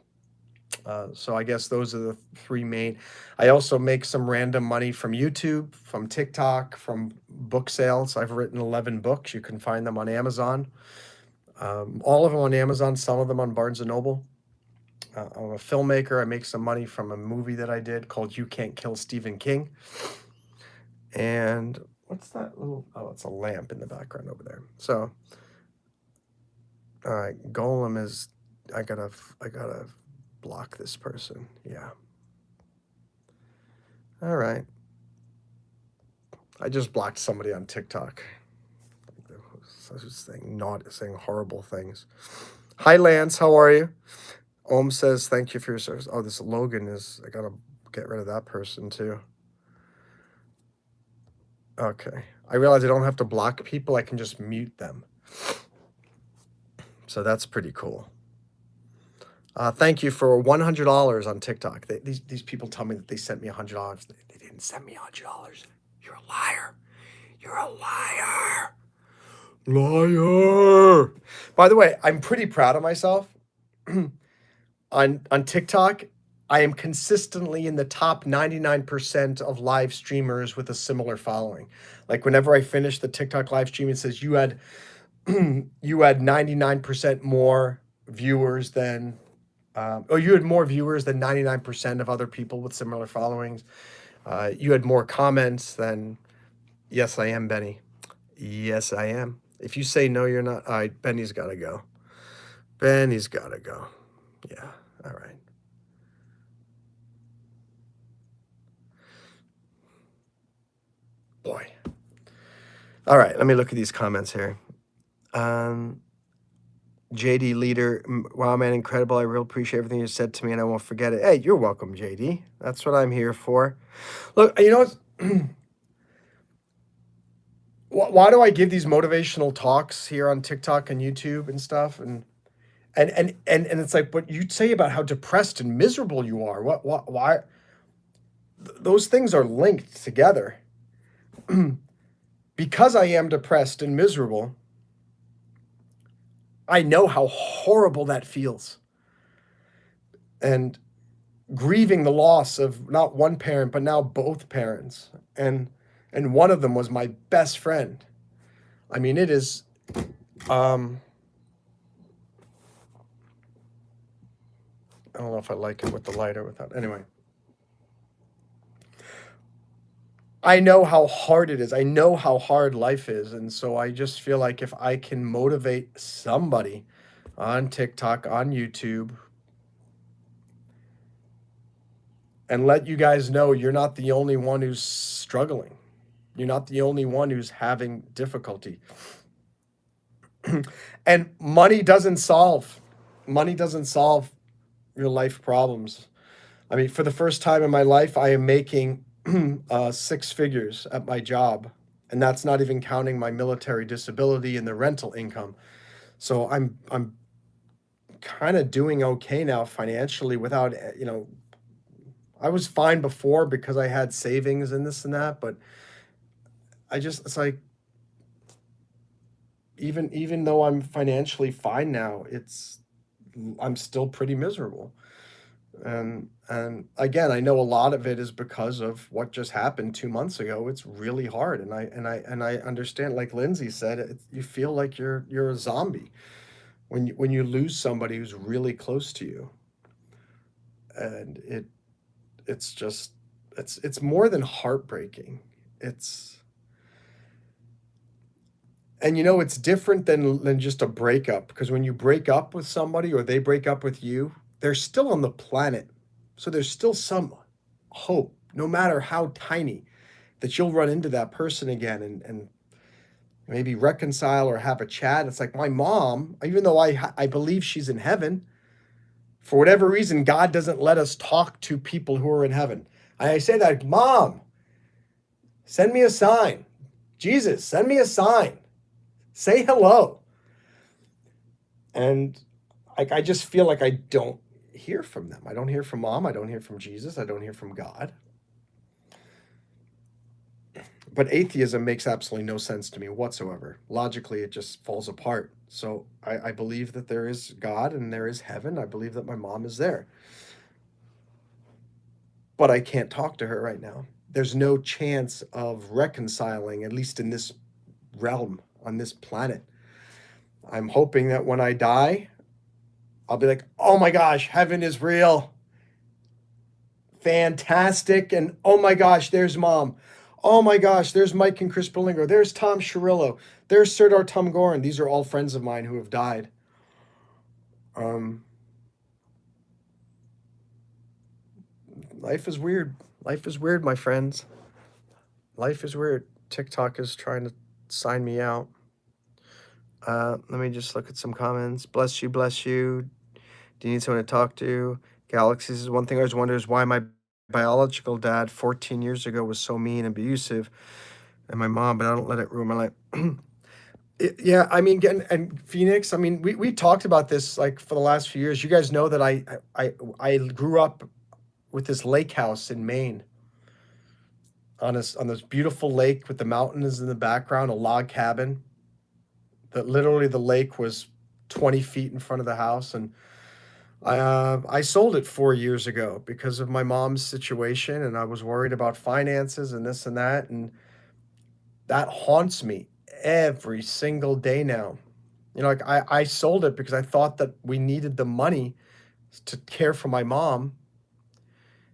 So I guess those are the three main. I also make some random money from YouTube, from TikTok, from book sales. I've written 11 books. You can find them on Amazon. All of them on Amazon, some of them on Barnes and Noble. I'm a filmmaker. I make some money from a movie that I did called You Can't Kill Stephen King. And what's that little, oh, it's a lamp in the background over there. So, all right, Golem is, I gotta block this person. Yeah. All right. I just blocked somebody on TikTok. Saying horrible things. Hi, Lance. How are you? Ohm says, thank you for your service. Oh, this Logan is, I gotta get rid of that person too. Okay. I realize I don't have to block people. I can just mute them. So that's pretty cool. Thank you for $100 on TikTok. These people tell me that they sent me $100. They didn't send me $100. You're a liar. You're a liar. Liar. By the way, I'm pretty proud of myself. On TikTok, I am consistently in the top 99% of live streamers with a similar following. Like whenever I finish the TikTok live stream, it says you had 99% more viewers than, you had more viewers than 99% of other people with similar followings. You had more comments than, yes, I am, Benny. Yes, I am. If you say no, you're not. All right, Benny's got to go. Benny's got to go. Yeah, all right. Boy. All right, let me look at these comments here. JD Leader, wow, man, incredible. I really appreciate everything you said to me, and I won't forget it. Hey, you're welcome, JD. That's what I'm here for. Look, you know why do I give these motivational talks here on TikTok and YouTube and stuff? And it's like what you'd say about how depressed and miserable you are. Why? Those things are linked together. Because I am depressed and miserable, I know how horrible that feels. And grieving the loss of not one parent, but now both parents. And one of them was my best friend. I mean, it is, I don't know if I like it with the light or without. Anyway. I know how hard it is. I know how hard life is. And so I just feel like if I can motivate somebody on TikTok, on YouTube, and let you guys know you're not the only one who's struggling. You're not the only one who's having difficulty. And money doesn't solve your life problems. I mean, for the first time in my life, I am making 6 figures at my job, and that's not even counting my military disability and the rental income. So I'm kind of doing okay now financially without, I was fine before because I had savings and this and that, but it's like, even though I'm financially fine now, I'm still pretty miserable. And again, I know a lot of it is because of what just happened 2 months ago. It's really hard, and I understand. Like Lindsay said, you feel like you're a zombie when you lose somebody who's really close to you, and it's just it's more than heartbreaking. It's different than just a breakup, because when you break up with somebody or they break up with you, they're still on the planet. So there's still some hope, no matter how tiny. that you'll run into that person again and maybe reconcile or have a chat. It's like my mom, even though I believe she's in heaven, for whatever reason, God doesn't let us talk to people who are in heaven. I say that, Mom, send me a sign. Jesus, send me a sign. Say hello. And I just feel like I don't hear from them. I don't hear from Mom. I don't hear from Jesus. I don't hear from God. But atheism makes absolutely no sense to me whatsoever. Logically, it just falls apart. So I believe that there is God and there is heaven. I believe that my mom is there. But I can't talk to her right now. There's no chance of reconciling, at least in this realm, on this planet. I'm hoping that when I die, I'll be like, oh my gosh, heaven is real. Fantastic. And oh my gosh, there's Mom. Oh my gosh, there's Mike and Chris Berlingo. There's Tom Shirillo. There's Serdar Tumgoran. These are all friends of mine who have died. Life is weird. Life is weird, my friends. Life is weird. TikTok is trying to sign me out. Let me just look at some comments. Bless you, bless you. Do you need someone to talk to? Galaxies is one thing I always wonder is why my biological dad 14 years ago was so mean and abusive, and my mom, but I don't let it ruin my life. Yeah, I mean, and Phoenix, I mean, we talked about this like for the last few years. You guys know that I grew up with this lake house in Maine on this beautiful lake with the mountains in the background, a log cabin that literally the lake was 20 feet in front of the house. And I sold it 4 years ago because of my mom's situation, and I was worried about finances and this and that. And that haunts me every single day now. You know, like I sold it because I thought that we needed the money to care for my mom.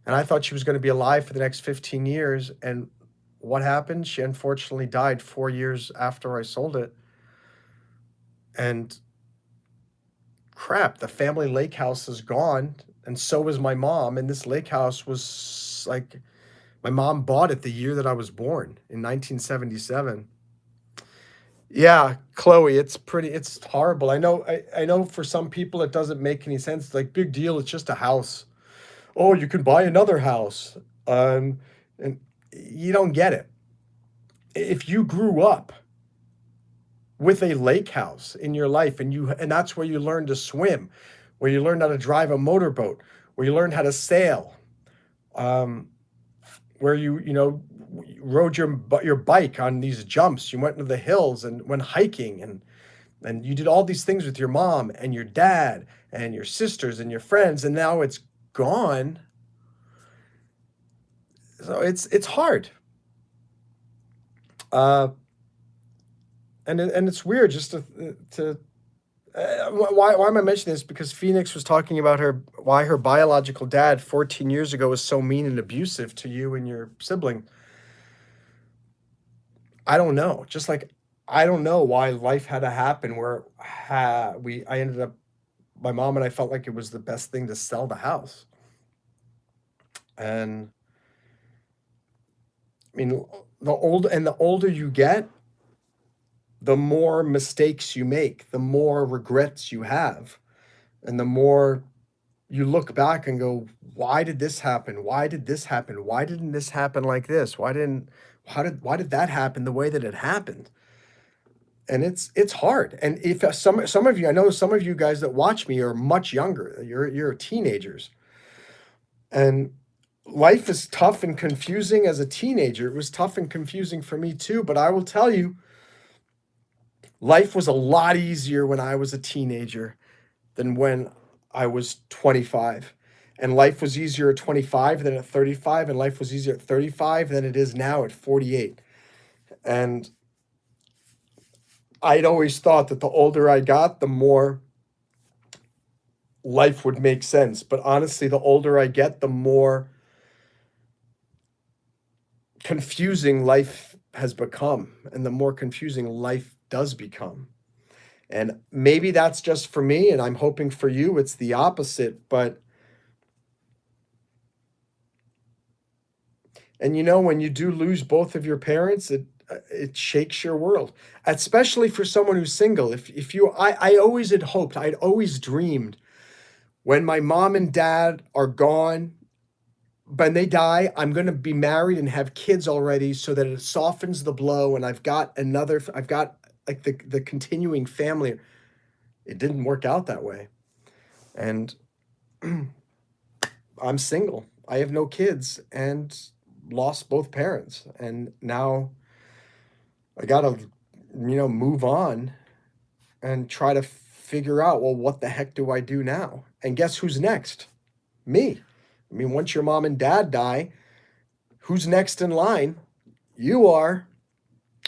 And I thought she was going to be alive for the next 15 years. And what happened? She unfortunately died 4 years after I sold it. And crap, the family lake house is gone. And so is my mom. And this lake house was like, my mom bought it the year that I was born in 1977. Yeah, Chloe, it's horrible. I know for some people it doesn't make any sense. It's like, big deal, it's just a house. Oh, you can buy another house. And you don't get it. If you grew up with a lake house in your life and that's where you learn to swim, where you learn how to drive a motorboat, where you learn how to sail, um, where you rode your bike on these jumps, you went into the hills and went hiking and you did all these things with your mom and your dad and your sisters and your friends, and now it's gone. So it's hard. Uh, and it's weird just to why am I mentioning this? Because Phoenix was talking about why her biological dad 14 years ago was so mean and abusive to you and your sibling. I don't know. Just like I don't know why life had to happen where I ended up, my mom and I felt like it was the best thing to sell the house. And I mean, the older you get, the more mistakes you make, the more regrets you have, and the more you look back and go, why did this happen? Why did this happen? Why didn't this happen like this? Why did that happen the way that it happened? And it's hard. And if some of you, I know some of you guys that watch me are much younger. You're teenagers. And life is tough and confusing as a teenager. It was tough and confusing for me too, but I will tell you, life was a lot easier when I was a teenager than when I was 25. And life was easier at 25 than at 35, and life was easier at 35 than it is now at 48. And I'd always thought that the older I got, the more life would make sense. But honestly, the older I get, the more confusing life has become, and the more confusing life does become. And maybe that's just for me, and I'm hoping for you it's the opposite, but And you know, when you do lose both of your parents, it shakes your world, especially for someone who's single. If you, I always had hoped, I'd always dreamed when my mom and dad are gone, when they die, I'm going to be married and have kids already so that it softens the blow. And I've got like the continuing family. It didn't work out that way. And I'm single. I have no kids and lost both parents. And now I got to, move on and try to figure out, well, what the heck do I do now? And guess who's next? Me. I mean, once your mom and dad die, who's next in line? You are.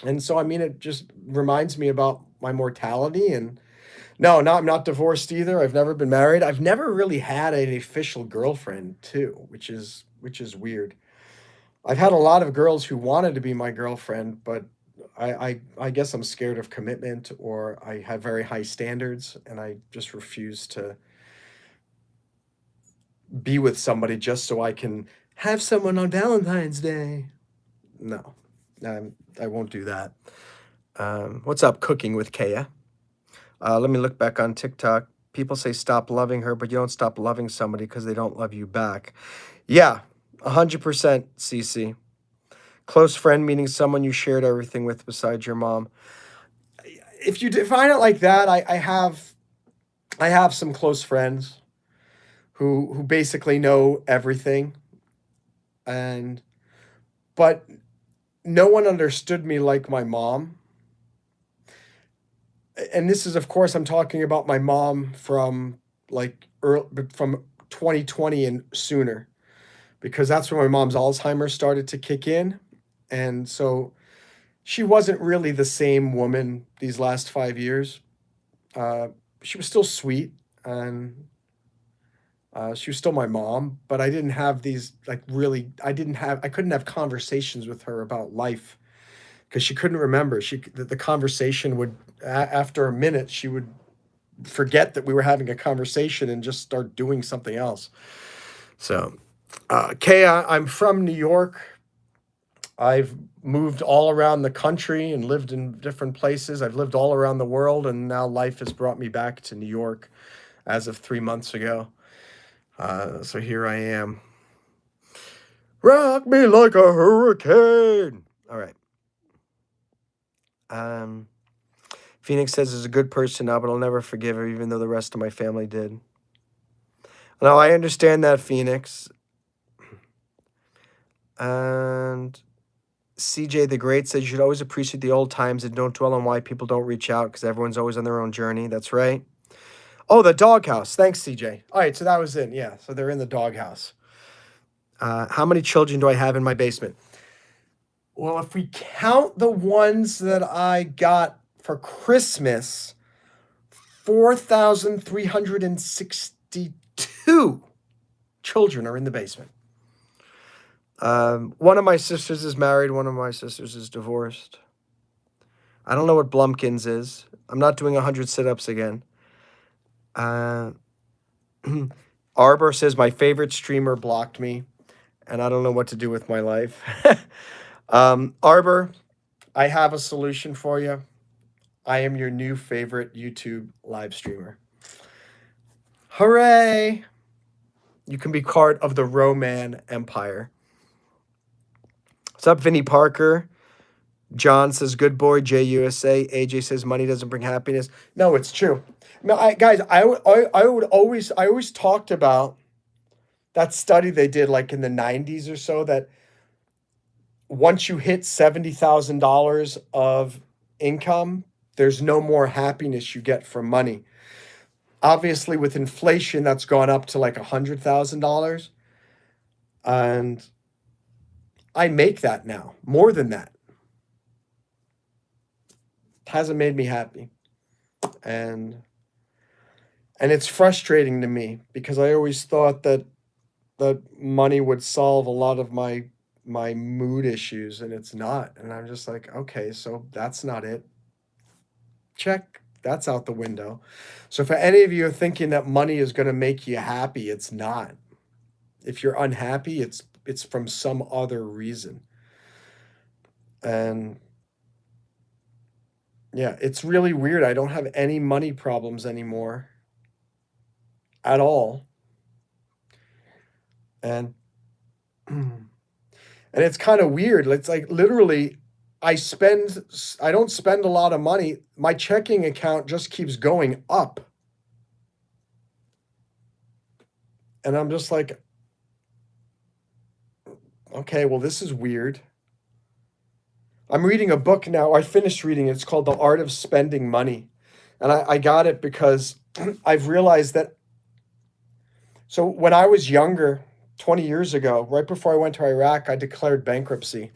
And so, I mean, it just reminds me about my mortality. And no, I'm not divorced either. I've never been married. I've never really had an official girlfriend too, which is weird. I've had a lot of girls who wanted to be my girlfriend, but I guess I'm scared of commitment, or I have very high standards and I just refuse to be with somebody just so I can have someone on Valentine's Day. No, I won't do that. What's up, Cooking with Kaya? Let me look back on TikTok. People say stop loving her, but you don't stop loving somebody because they don't love you back. Yeah, 100%, CC. Close friend meaning someone you shared everything with besides your mom. If you define it like that, I have some close friends who basically know everything, and but no one understood me like my mom. And this is, of course, I'm talking about my mom from like from 2020 and sooner, because that's when my mom's Alzheimer's started to kick in. And so she wasn't really the same woman these last 5 years. Uh, she was still sweet, and she was still my mom, but I didn't have these like really, I couldn't have conversations with her about life because she couldn't remember. The conversation would, after a minute, she would forget that we were having a conversation and just start doing something else. So, Kay, I'm from New York. I've moved all around the country and lived in different places. I've lived all around the world, and now life has brought me back to New York as of 3 months ago. So here I am. Rock me like a hurricane. All right. Phoenix says is a good person now, but I'll never forgive her, even though the rest of my family did. Now, I understand that, Phoenix. And CJ the Great says you should always appreciate the old times and don't dwell on why people don't reach out because everyone's always on their own journey. That's right. Oh, the doghouse. Thanks, CJ. All right, so that was it. Yeah, so they're in the doghouse. How many children do I have in my basement? Well, if we count the ones that I got for Christmas, 4,362 children are in the basement. One of my sisters is married. One of my sisters is divorced. I don't know what Blumpkins is. I'm not doing 100 sit-ups again. Arbor says my favorite streamer blocked me, and I don't know what to do with my life. Arbor, I have a solution for you. I am your new favorite YouTube live streamer. Hooray! You can be part of the Roman Empire. What's up, Vinny Parker? John says, good boy, JUSA. AJ says, money doesn't bring happiness. No, it's true. No, I always talked about that study they did like in the 90s or so, that once you hit $70,000 of income, there's no more happiness you get from money. Obviously, with inflation, that's gone up to like $100,000. And I make that now, more than that. Hasn't made me happy. And it's frustrating to me because I always thought that money would solve a lot of my mood issues, and it's not. And I'm just like, okay, so that's not it. Check. That's out the window. So for any of you are thinking that money is going to make you happy, it's not. If you're unhappy, it's it's from some other reason. And yeah, it's really weird. I don't have any money problems anymore at all. And and it's kind of weird. It's like literally I don't spend a lot of money. My checking account just keeps going up. And I'm just like, okay, well, this is weird. I'm reading a book now. I finished reading it. It's called The Art of Spending Money. And I got it because I've realized that. So when I was younger, 20 years ago, right before I went to Iraq, I declared bankruptcy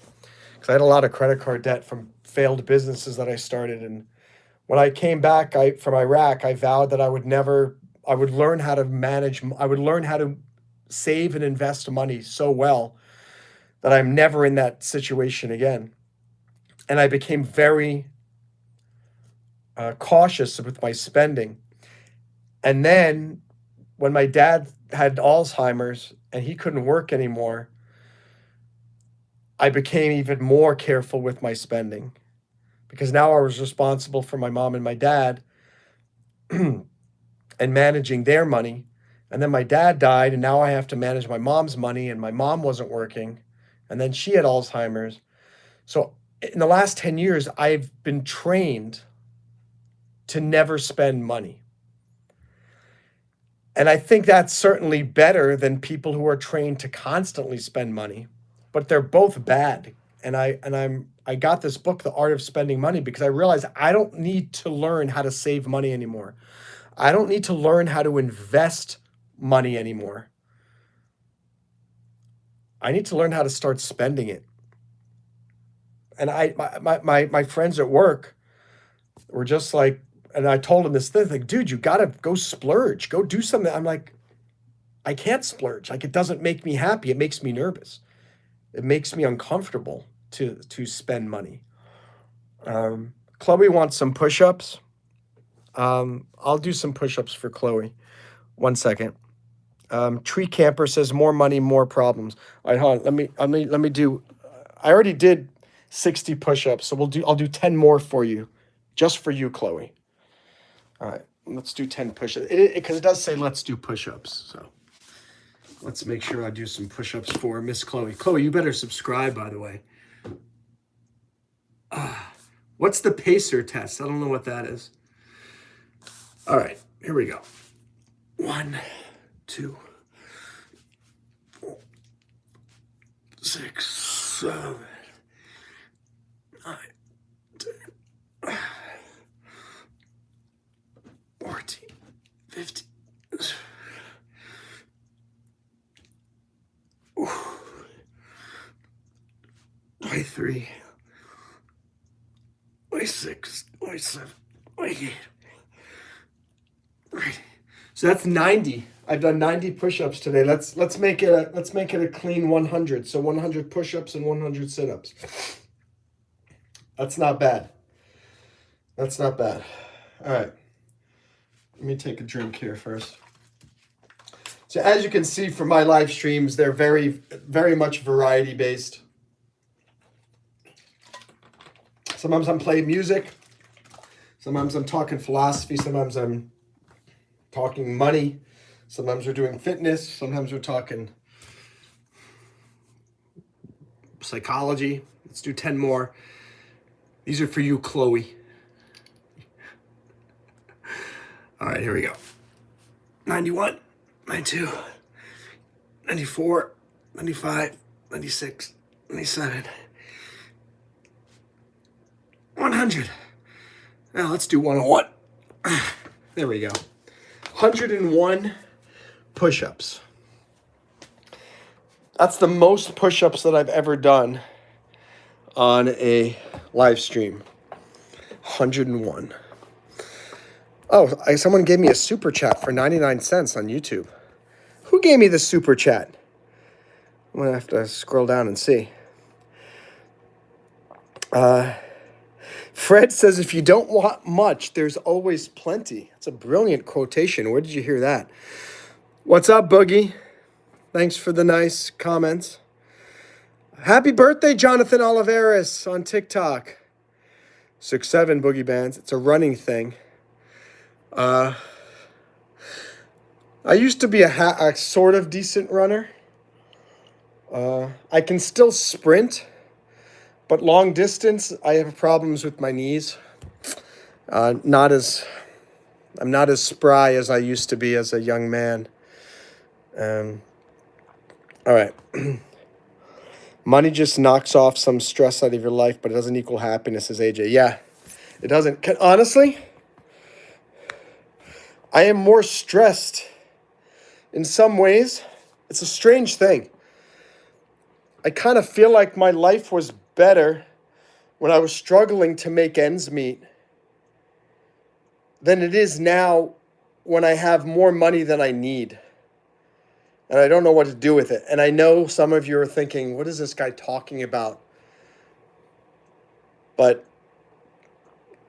because I had a lot of credit card debt from failed businesses that I started. And when I came back from Iraq, I vowed that I would learn how to manage, I would learn how to save and invest money so well that I'm never in that situation again. And I became very cautious with my spending. And then when my dad had Alzheimer's and he couldn't work anymore, I became even more careful with my spending because now I was responsible for my mom and my dad and managing their money. And then my dad died, and now I have to manage my mom's money, and my mom wasn't working, and then she had Alzheimer's. So in the last 10 years, I've been trained to never spend money. And I think that's certainly better than people who are trained to constantly spend money, but they're both bad. And I got this book, The Art of Spending Money, because I realized I don't need to learn how to save money anymore. I don't need to learn how to invest money anymore. I need to learn how to start spending it. And my friends at work were just like, and I told them this thing, like, dude, you got to go splurge, go do something. I'm like, I can't splurge. Like, it doesn't make me happy. It makes me nervous. It makes me uncomfortable to spend money. Chloe wants some push-ups. I'll do some push-ups for Chloe. 1 second. Tree Camper says more money, more problems. All right, hold on. Let me do. I already did 60 push-ups, so I'll do 10 more for you, just for you, Chloe. All right, let's do 10 push-ups because it does say let's do push-ups. So let's make sure I do some push-ups for Miss Chloe. Chloe, you better subscribe, by the way. What's the pacer test? I don't know what that is. All right, here we go. 1, 2, 4, 6, 7, 9, 10, 14, 15. 23, 26, 27, 28. Right. So that's 90. I've done 90 push-ups today. Let's make it a clean 100. So 100 push-ups and 100 sit-ups. That's not bad. That's not bad. All right. Let me take a drink here first. So as you can see from my live streams, they're very, very much variety based. Sometimes I'm playing music. Sometimes I'm talking philosophy. Sometimes I'm talking money. Sometimes we're doing fitness. Sometimes we're talking psychology. Let's do 10 more. These are for you, Chloe. All right, here we go. 91, 92, 94, 95, 96, 97, 100. Now let's do 101. There we go. 101 push-ups. That's the most push-ups that I've ever done on a live stream. 101. Oh, someone gave me a super chat for 99 cents on YouTube. Who gave me the super chat? I'm going to have to scroll down and see. Fred says, if you don't want much, there's always plenty. That's a brilliant quotation. Where did you hear that? What's up, Boogie? Thanks for the nice comments. Happy birthday, Jonathan Oliveris on TikTok. 6'7" boogie bands. It's a running thing. I used to be a sort of decent runner. I can still sprint, but long distance, I have problems with my knees. Not as I'm not as spry as I used to be as a young man. All right. Money just knocks off some stress out of your life, but it doesn't equal happiness, says AJ. Yeah, it doesn't. Honestly, I am more stressed in some ways. It's a strange thing. I kind of feel like my life was better when I was struggling to make ends meet than it is now when I have more money than I need. And I don't know what to do with it. And I know some of you are thinking, what is this guy talking about? But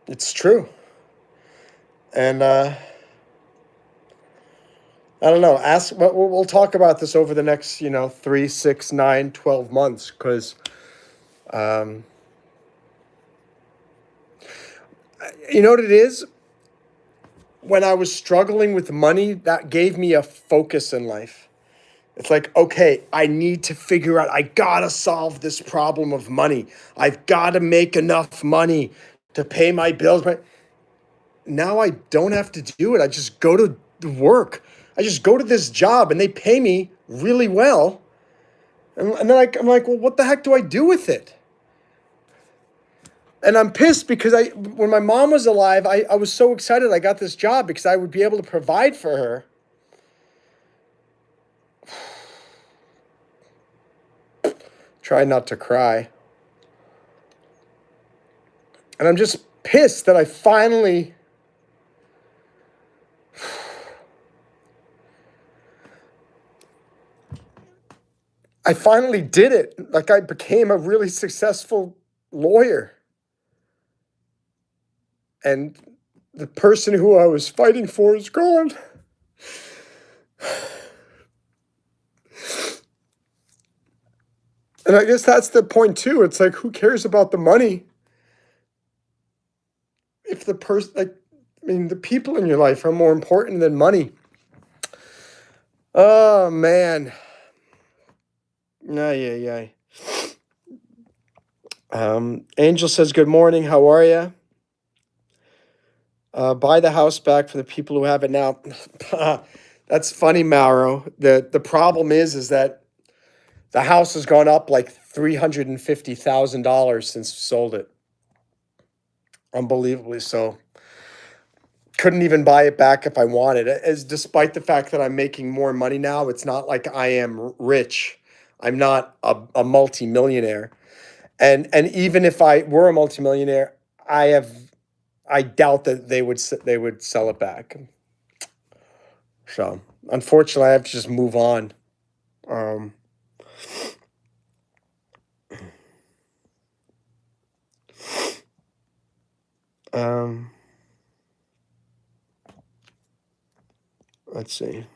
it's true. And I don't know. We'll talk about this over the next, 3, 6, 9, 12 months. Because, you know what it is? When I was struggling with money, that gave me a focus in life. It's like, okay, I need to figure out, I gotta solve this problem of money. I've got to make enough money to pay my bills. But now I don't have to do it. I just go to work. I just go to this job and they pay me really well. And then I'm like, well, what the heck do I do with it? And I'm pissed because when my mom was alive, I was so excited I got this job because I would be able to provide for her. Try not to cry. And I'm just pissed that I finally did it. Like I became a really successful lawyer. And the person who I was fighting for is gone. And I guess that's the point too. It's like, who cares about the money? If the the people in your life are more important than money. Oh, man. Yeah. Angel says, good morning. How are you? Buy the house back for the people who have it now. That's funny, Mauro. The problem is that the house has gone up like $350,000 since sold it. Unbelievably so. Couldn't even buy it back if I wanted. As despite the fact that I'm making more money now, it's not like I am rich. I'm not a multimillionaire. And even if I were a multimillionaire, I doubt that they would sell it back. So unfortunately, I have to just move on. Let's see.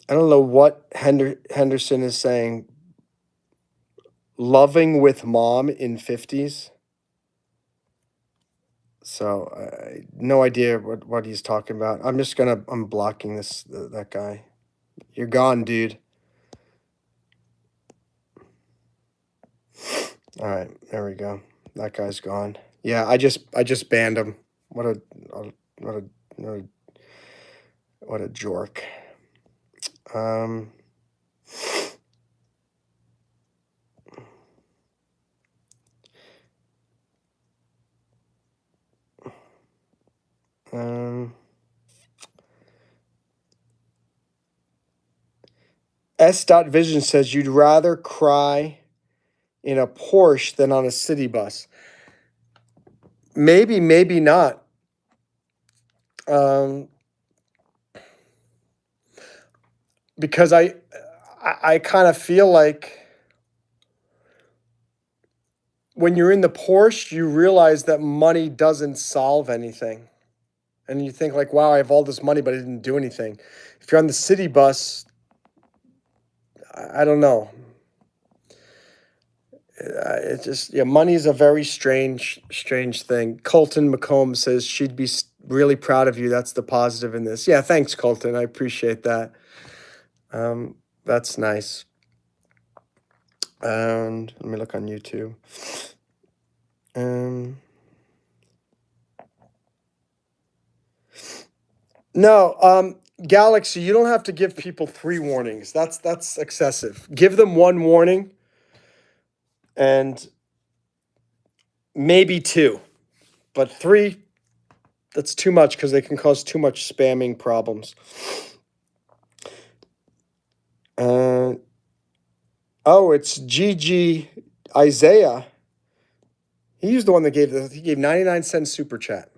I don't know what Henderson is saying. Loving with mom in 50s. So no idea what he's talking about. I'm blocking that guy. You're gone, dude. All right, there we go. That guy's gone. Yeah, I just banned him. What a jork. S.Vision says you'd rather cry in a Porsche than on a city bus. Maybe not. Because I kind of feel like when you're in the Porsche, you realize that money doesn't solve anything. And you think like, wow, I have all this money, but I didn't do anything. If you're on the city bus, I don't know. It just, yeah, money is a very strange thing. Colton McComb says she'd be really proud of you. That's the positive in this. Yeah, thanks, Colton. I appreciate that. That's nice. And let me look on YouTube. No, Galaxy, you don't have to give people 3 warnings. That's excessive. Give them 1 warning and maybe 2, but 3, that's too much because they can cause too much spamming problems. Oh, it's Gigi Isaiah. He's the one that he gave 99-cent super chat.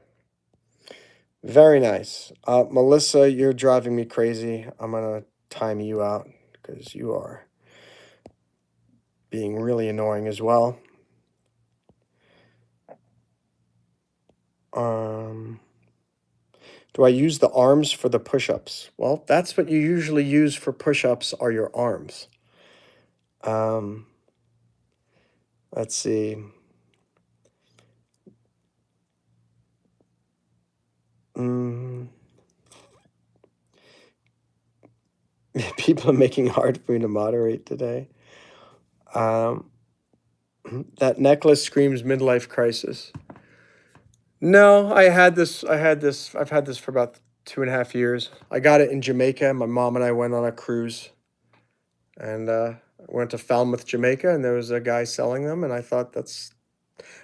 Very nice. Melissa, you're driving me crazy. I'm going to time you out because you are being really annoying as well. Do I use the arms for the push-ups? Well, that's what you usually use for push-ups are your arms. Let's see. People are making it hard for me to moderate today. That necklace screams midlife crisis. No, I've had this for about 2.5 years. I got it in Jamaica. My mom and I went on a cruise. And went to Falmouth, Jamaica, and there was a guy selling them, and I thought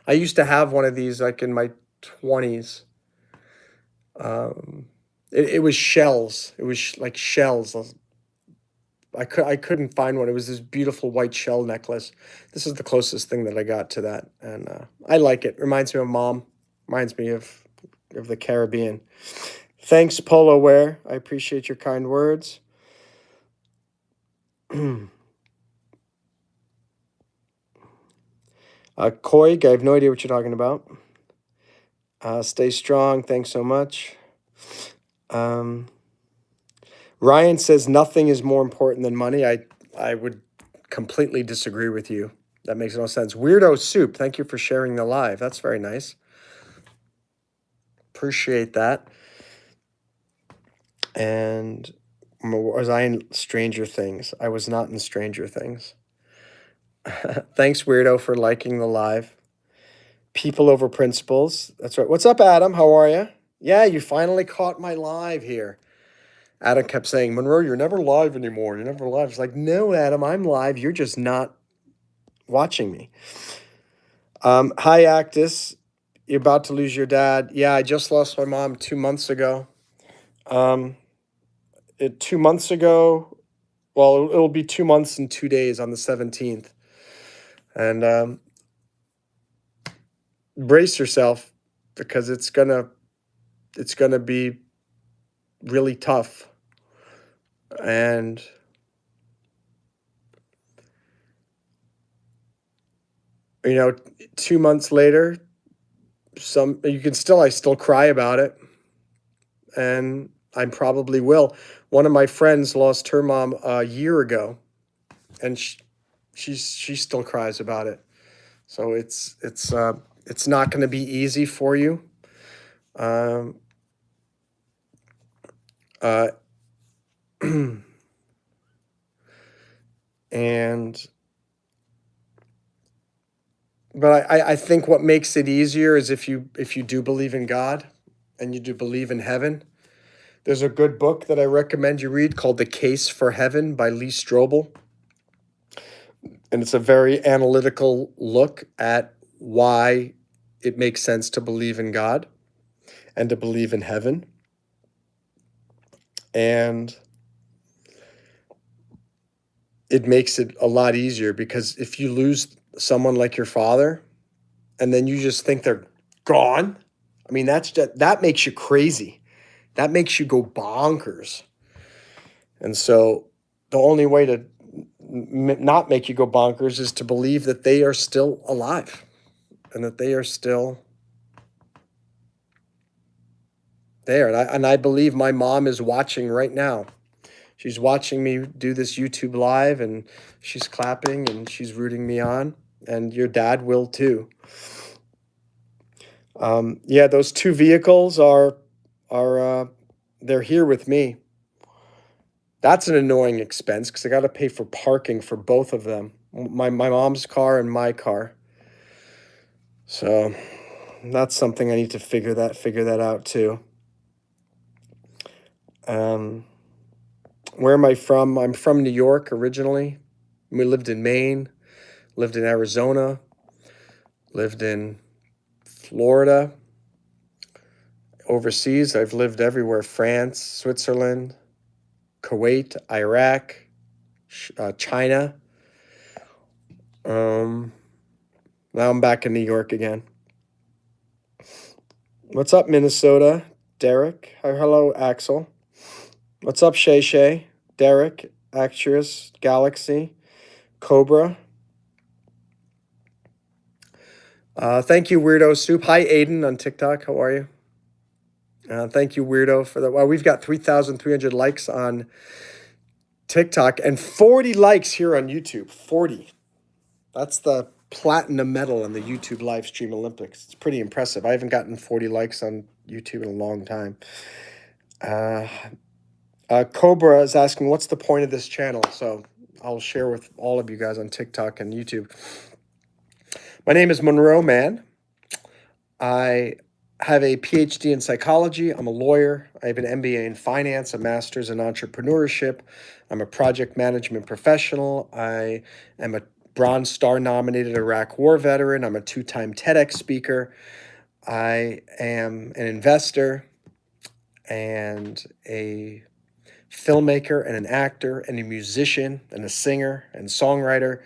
I used to have one of these like in my 20s. It was shells. It was like shells. I couldn't find one. It was this beautiful white shell necklace. This is the closest thing that I got to that, and I like it. Reminds me of mom. Reminds me of the Caribbean. Thanks, Polo Wear. I appreciate your kind words. Koig, I have no idea what you're talking about. Stay strong. Thanks so much. Ryan says nothing is more important than money. I would completely disagree with you. That makes no sense. Weirdo Soup, thank you for sharing the live. That's very nice. Appreciate that. And was I in Stranger Things? I was not in Stranger Things. Thanks, Weirdo, for liking the live. People over principles. That's right. What's up, Adam? How are you? Yeah, you finally caught my live here. Adam kept saying, Monroe, you're never live anymore. You're never live. It's like, no, Adam, I'm live. You're just not watching me. Hi, Actus. You're about to lose your dad. Yeah, I just lost my mom 2 months ago. 2 months ago, well, it'll be 2 months and 2 days on the 17th. And brace yourself because it's gonna be really tough. And you know, 2 months later, I still cry about it, and I probably will. One of my friends lost her mom a year ago, and she still cries about it. So it's not going to be easy for you. But I think what makes it easier is if you do believe in God and you do believe in heaven. There's a good book that I recommend you read called The Case for Heaven by Lee Strobel. And it's a very analytical look at why it makes sense to believe in God and to believe in heaven. And it makes it a lot easier because if you lose someone like your father and then you just think they're gone, I mean, that makes you crazy. That makes you go bonkers. And so the only way to not make you go bonkers is to believe that they are still alive and that they are still there. And I believe my mom is watching right now She's watching me do this YouTube live, and she's clapping and she's rooting me on, and your dad will too. Yeah, those two vehicles are they're here with me. That's an annoying expense because I got to pay for parking for both of them. My mom's car and my car. So that's something I need to figure that out too. Where am I from? I'm from New York originally. We lived in Maine, lived in Arizona, lived in Florida. Overseas, I've lived everywhere: France, Switzerland, Kuwait, Iraq, China. Now I'm back in New York again. What's up, Minnesota? Derek. Hello, Axel. What's up, Shay Shay? Derek, Actress, Galaxy, Cobra. Thank you, Weirdo Soup. Hi, Aiden on TikTok. How are you? Thank you, Weirdo, for that. Well, we've got 3,300 likes on TikTok and 40 likes here on YouTube. 40. That's the platinum medal in the YouTube live stream Olympics. It's pretty impressive. I haven't gotten 40 likes on YouTube in a long time. Cobra is asking, what's the point of this channel? So I'll share with all of you guys on TikTok and YouTube. My name is Monroe Mann. I have a PhD in psychology. I'm a lawyer. I have an MBA in finance, a master's in entrepreneurship. I'm a project management professional. I am a Bronze Star nominated Iraq War veteran. I'm a 2-time TEDx speaker. I am an investor and a filmmaker and an actor and a musician and a singer and songwriter.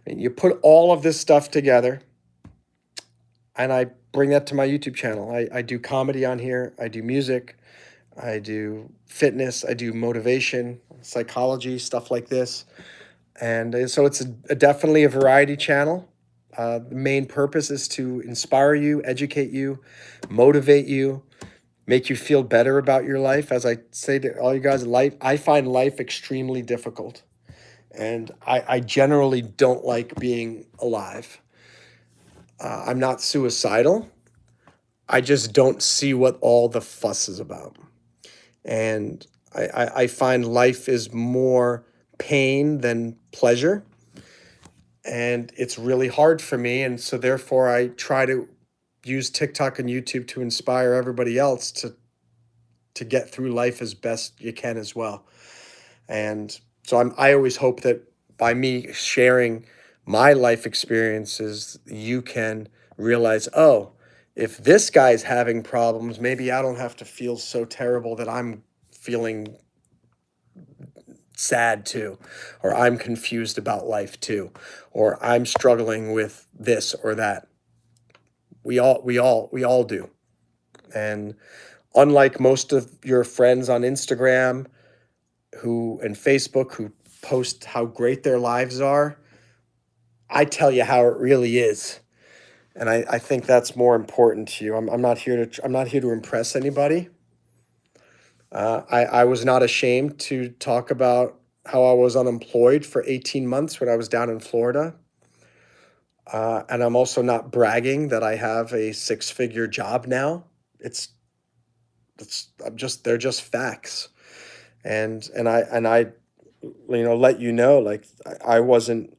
And you put all of this stuff together, and I bring that to my YouTube channel. I do comedy on here. I do music. I do fitness. I do motivation, psychology, stuff like this. And so it's definitely a variety channel. The main purpose is to inspire you, educate you, motivate you, make you feel better about your life. As I say to all you guys, I find life extremely difficult. And I generally don't like being alive. I'm not suicidal. I just don't see what all the fuss is about. And I find life is more pain than pleasure. And it's really hard for me. And so therefore I try to use TikTok and YouTube to inspire everybody else to get through life as best you can as well. And so I always hope that by me sharing my life experiences, you can realize, oh, if this guy's having problems, maybe I don't have to feel so terrible that I'm feeling sad too, or I'm confused about life too, or I'm struggling with this or that. We all do. And unlike most of your friends on Instagram and Facebook who post how great their lives are, I tell you how it really is. And I think that's more important to you. I'm not here to impress anybody. I was not ashamed to talk about how I was unemployed for 18 months when I was down in Florida. And I'm also not bragging that I have a 6-figure job now. They're just facts. And I let you know, like, I wasn't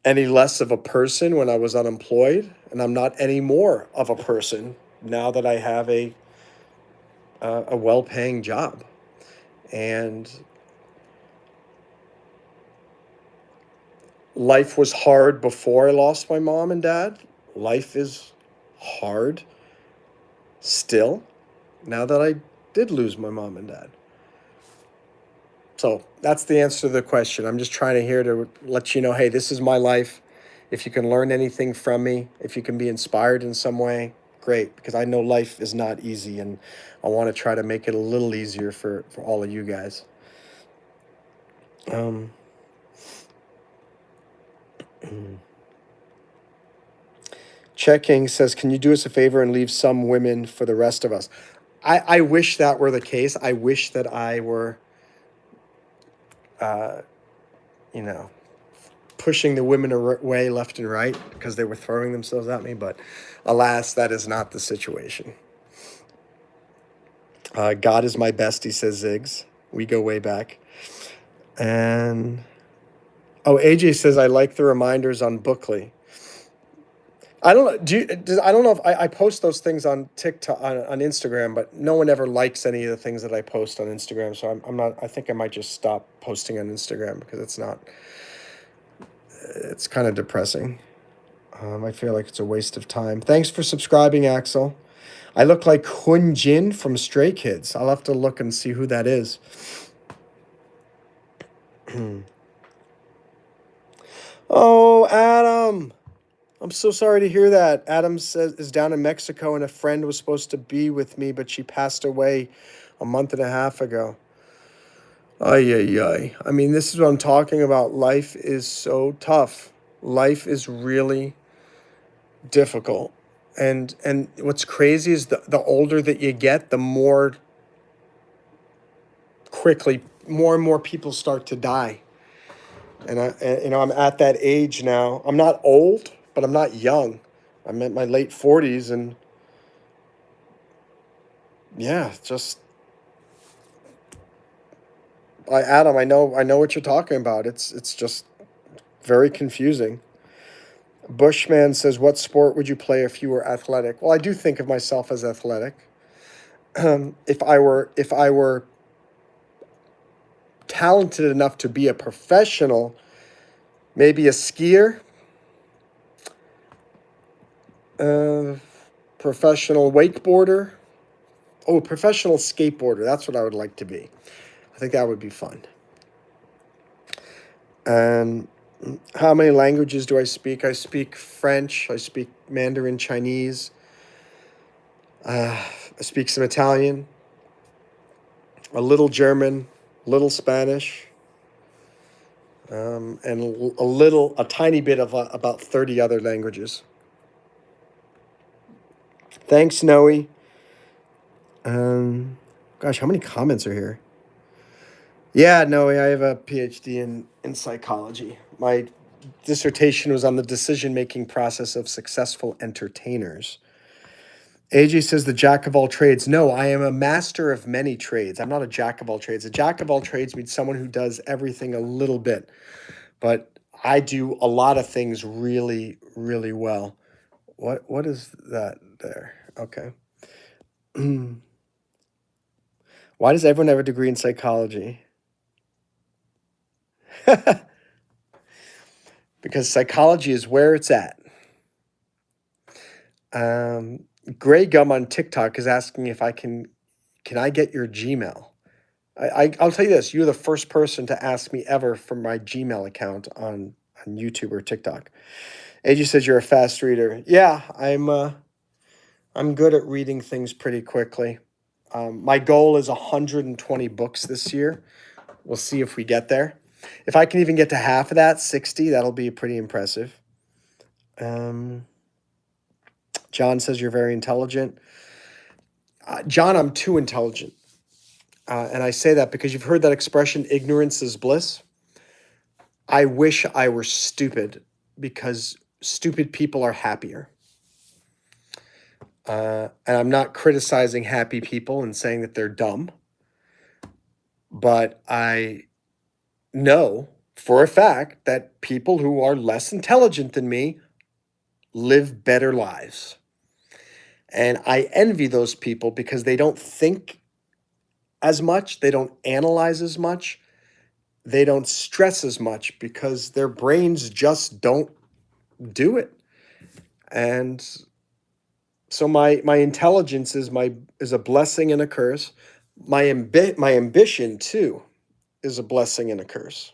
any less of a person when I was unemployed, and I'm not any more of a person now that I have a well-paying job. And life was hard before I lost my mom and dad. Life is hard still now that I did lose my mom and dad. So that's the answer to the question. I'm just trying to let you know, hey, this is my life. If you can learn anything from me, if you can be inspired in some way, great, because I know life is not easy, and I want to try to make it a little easier for all of you guys. Checking says, can you do us a favor and leave some women for the rest of us? I wish that were the case. I wish that I were you know, pushing the women away left and right because they were throwing themselves at me. But alas, that is not the situation. God is my bestie, says Ziggs. We go way back. And AJ says I like the reminders on Bookly. I don't know. I don't know if I post those things on TikTok on Instagram, but no one ever likes any of the things that I post on Instagram. So I'm not. I think I might just stop posting on Instagram because it's not. It's kind of depressing. I feel like it's a waste of time. Thanks for subscribing, Axel. I look like Hun Jin from Stray Kids. I'll have to look and see who that is. Oh, Adam. I'm so sorry to hear that. Adam says is down in Mexico and a friend was supposed to be with me, but she passed away a month and a half ago. Ay, ay, ay. I mean, this is what I'm talking about. Life is so tough. Life is really difficult. And what's crazy is the older that you get, the more quickly more and more people start to die. And I'm at that age now. I'm not old, but I'm not young. I'm in my late 40s, and yeah, just Adam, I know what you're talking about. It's just very confusing. Bushman says, "What sport would you play if you were athletic?" Well, I do think of myself as athletic. If I were talented enough to be a professional, maybe a skier, uh, professional wakeboarder. Oh, professional skateboarder. That's what I would like to be. I think that would be fun. And how many languages do I speak? I speak French. I speak Mandarin Chinese. I speak some Italian, a little German, a little Spanish, and a tiny bit of about 30 other languages. Thanks, Noe. Gosh, how many comments are here? Yeah, Noe, I have a PhD in psychology. My dissertation was on the decision-making process of successful entertainers. AJ says the jack of all trades. No, I am a master of many trades. I'm not a jack of all trades. A jack of all trades means someone who does everything a little bit. But I do a lot of things really, really well. What is that there? Okay. Why does everyone have a degree in psychology? Because psychology is where it's at. Gray Gum on TikTok is asking if can I get your Gmail? I'll tell you this, you're the first person to ask me ever for my Gmail account on YouTube or TikTok. AJ says you're a fast reader. Yeah, I'm good at reading things pretty quickly. My goal is 120 books this year. We'll see if we get there. If I can even get to half of that, 60, that'll be pretty impressive. John says you're very intelligent. John, I'm too intelligent. And I say that because you've heard that expression, ignorance is bliss. I wish I were stupid because stupid people are happier. And I'm not criticizing happy people and saying that they're dumb. But I know for a fact that people who are less intelligent than me live better lives. And I envy those people because they don't think as much, they don't analyze as much, they don't stress as much because their brains just don't do it. And so my intelligence is a blessing and a curse. My ambition too is a blessing and a curse.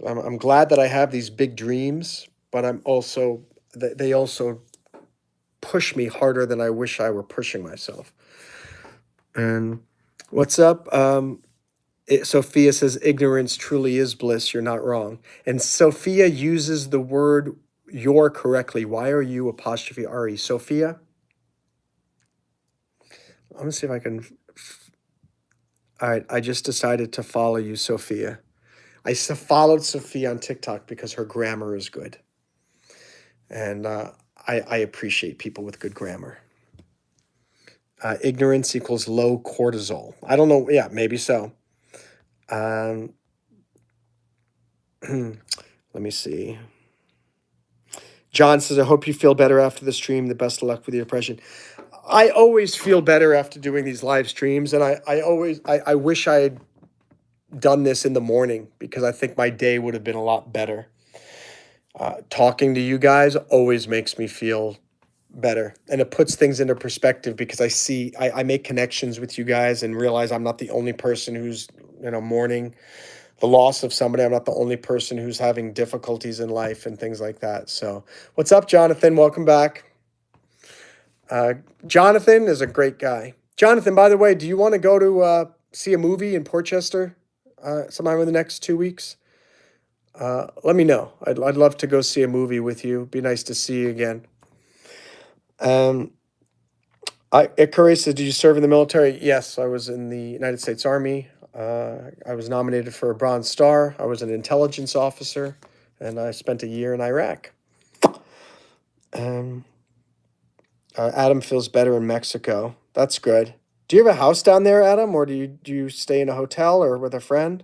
I'm glad that I have these big dreams, but they also push me harder than I wish I were pushing myself. And what's up? Sophia says ignorance truly is bliss. You're not wrong. And Sophia uses the word "your" correctly. Why are you apostrophe re? Sophia. Let me see if I can. All right, I just decided to follow you, Sophia. followed Sophie on TikTok because her grammar is good. And I appreciate people with good grammar. Ignorance equals low cortisol. I don't know. Yeah, maybe so. Let me see. John says, I hope you feel better after the stream. The best of luck with your depression. I always feel better after doing these live streams. And I wish I had done this in the morning because I think my day would have been a lot better. Talking to you guys always makes me feel better, and it puts things into perspective because I make connections with you guys and realize I'm not the only person who's mourning the loss of somebody. I'm not the only person who's having difficulties in life and things like that. So what's up, Jonathan? Welcome back. Jonathan is a great guy. Jonathan, by the way, do you want to go to see a movie in Portchester sometime in the next 2 weeks? Let me know. I'd love to go see a movie with you. Be nice to see you again. Ikari said, did you serve in the military? Yes, I was in the United States Army. I was nominated for a Bronze Star. I was an intelligence officer, and I spent a year in Iraq. Adam feels better in Mexico. That's good. Do you have a house down there, Adam, or do you stay in a hotel or with a friend?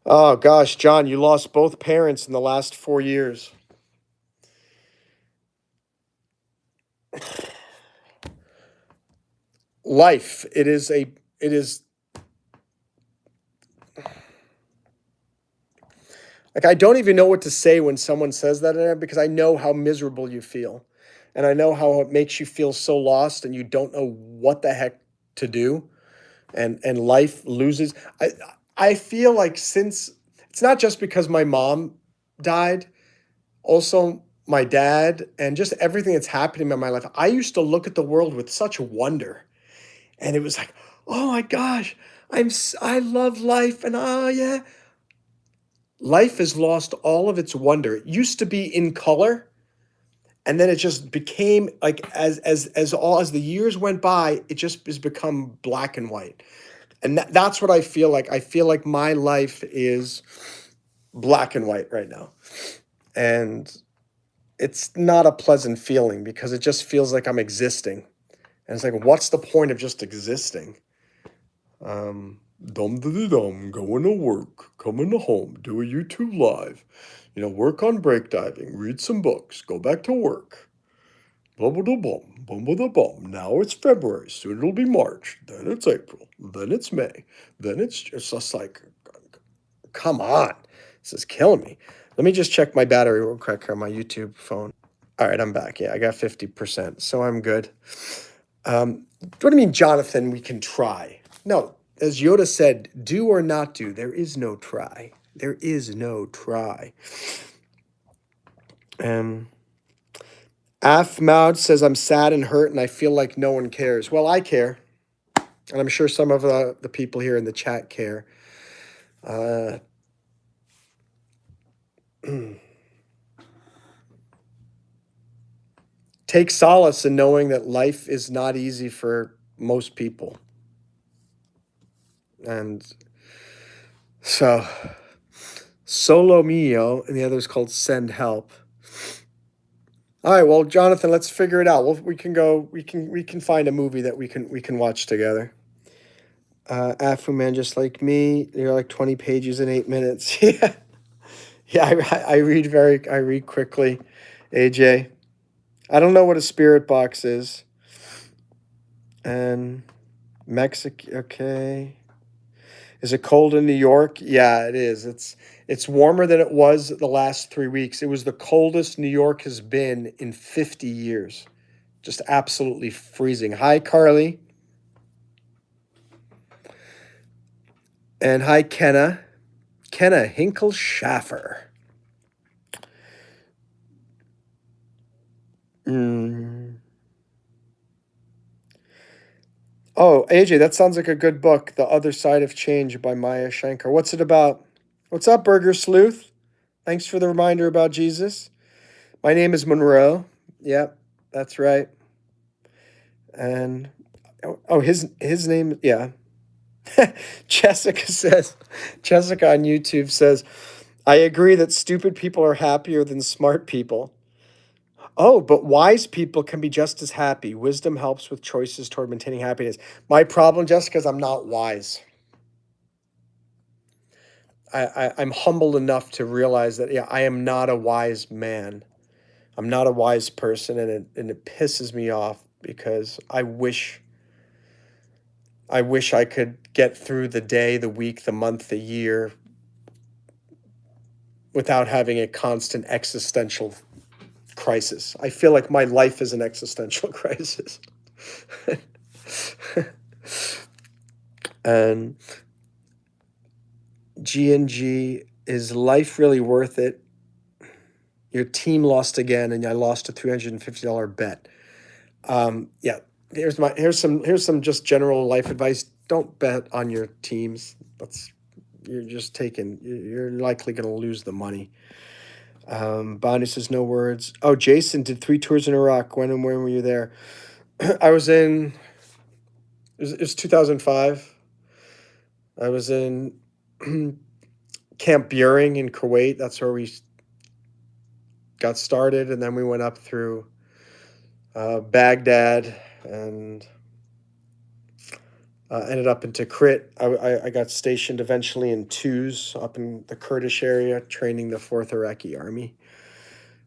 Oh, gosh, John, you lost both parents in the last 4 years. Life. It is like, I don't even know what to say when someone says that, because I know how miserable you feel. And I know how it makes you feel so lost and you don't know what the heck to do. And life loses. I feel like, since it's not just because my mom died, also my dad, and just everything that's happening in my life, I used to look at the world with such wonder. And it was like, oh my gosh, I love life, and oh yeah. Life has lost all of its wonder. It used to be in color, and then it just became like, as the years went by, it just has become black and white. And that's what I feel like. I feel like my life is black and white right now. And it's not a pleasant feeling because it just feels like I'm existing. And it's like, what's the point of just existing? Dum-diddy-dum, going to work, coming home, do a YouTube live, work on break diving, read some books, go back to work. Bum-ba-da-bum, bum-ba-da-bum. Now it's February, soon it'll be March, then it's April, then it's May, then it's just like, come on, this is killing me. Let me just check my battery real quick on my YouTube phone. All right, I'm back. Yeah, I got 50%, so I'm good. What do you mean, Jonathan, we can try? No, as Yoda said, do or not do. There is no try. There is no try. Afmaud says, I'm sad and hurt and I feel like no one cares. Well, I care. And I'm sure some of the people here in the chat care. Take solace in knowing that life is not easy for most people. And so, Solo Mio, and the other is called Send Help. All right, well, Jonathan, let's figure it out. We can find a movie that we can watch together. Afu Man, just like me, you're like 20 pages in 8 minutes. Yeah, I read quickly. AJ, I don't know what a spirit box is. And Mexico, okay. Is it cold in New York? Yeah, it is. It's warmer than it was the last 3 weeks. It was the coldest New York has been in 50 years. Just absolutely freezing. Hi, Carly. And hi, Kenna. Kenna Hinkle-Schaffer. Oh, AJ, that sounds like a good book, The Other Side of Change by Maya Shankar. What's it about? What's up, Burger Sleuth? Thanks for the reminder about Jesus. My name is Monroe. Yep, that's right. And his name, yeah. Jessica on YouTube says, I agree that stupid people are happier than smart people. Oh, but wise people can be just as happy. Wisdom helps with choices toward maintaining happiness. My problem, Jessica, is I'm not wise. I'm humble enough to realize that, yeah, I am not a wise man. I'm not a wise person, and it pisses me off because I wish I could get through the day, the week, the month, the year without having a constant existential crisis. I feel like my life is an existential crisis. And G&G, is life really worth it? Your team lost again, and I lost a $350 bet. Yeah, here's some just general life advice. Don't bet on your teams. You're likely going to lose the money. Bonnie says no words. Oh, Jason did 3 tours in Iraq. When and where were you there? I was in. It was 2005. I was in Camp Buring in Kuwait. That's where we got started, and then we went up through Baghdad and ended up in Tikrit. I got stationed eventually in Tuz up in the Kurdish area, training the 4th Iraqi Army.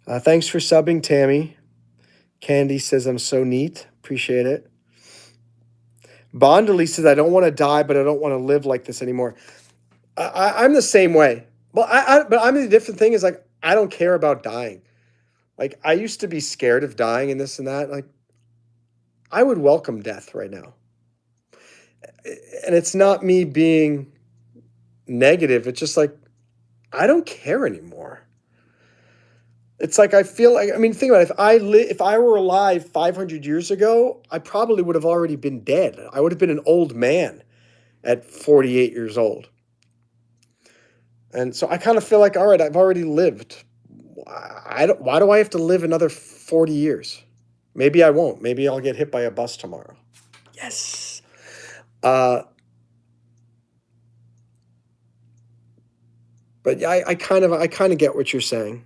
Thanks for subbing, Tammy. Candy says, I'm so neat. Appreciate it. Bondali says, I don't want to die, but I don't want to live like this anymore. I'm the same way. Well, but the different thing is, like, I don't care about dying. Like, I used to be scared of dying and this and that. Like, I would welcome death right now. And it's not me being negative. It's just like, I don't care anymore. It's like, I feel like, I mean, think about it. If I were alive 500 years ago, I probably would have already been dead. I would have been an old man at 48 years old. And so I kind of feel like, all right, I've already lived. Why do I have to live another 40 years? Maybe I won't. Maybe I'll get hit by a bus tomorrow. Yes. But yeah, I kind of get what you're saying.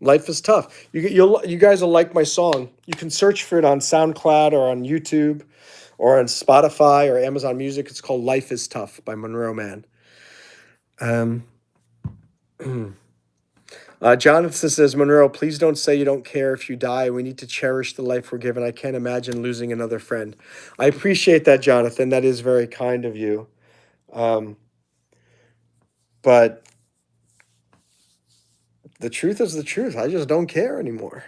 Life is tough. You guys will like my song. You can search for it on SoundCloud or on YouTube or on Spotify or Amazon Music. It's called Life is Tough by Monroe Mann. Jonathan says, Monroe, please don't say you don't care if you die. We need to cherish the life we're given. I can't imagine losing another friend. I appreciate that, Jonathan. That is very kind of you. But the truth is the truth. I just don't care anymore.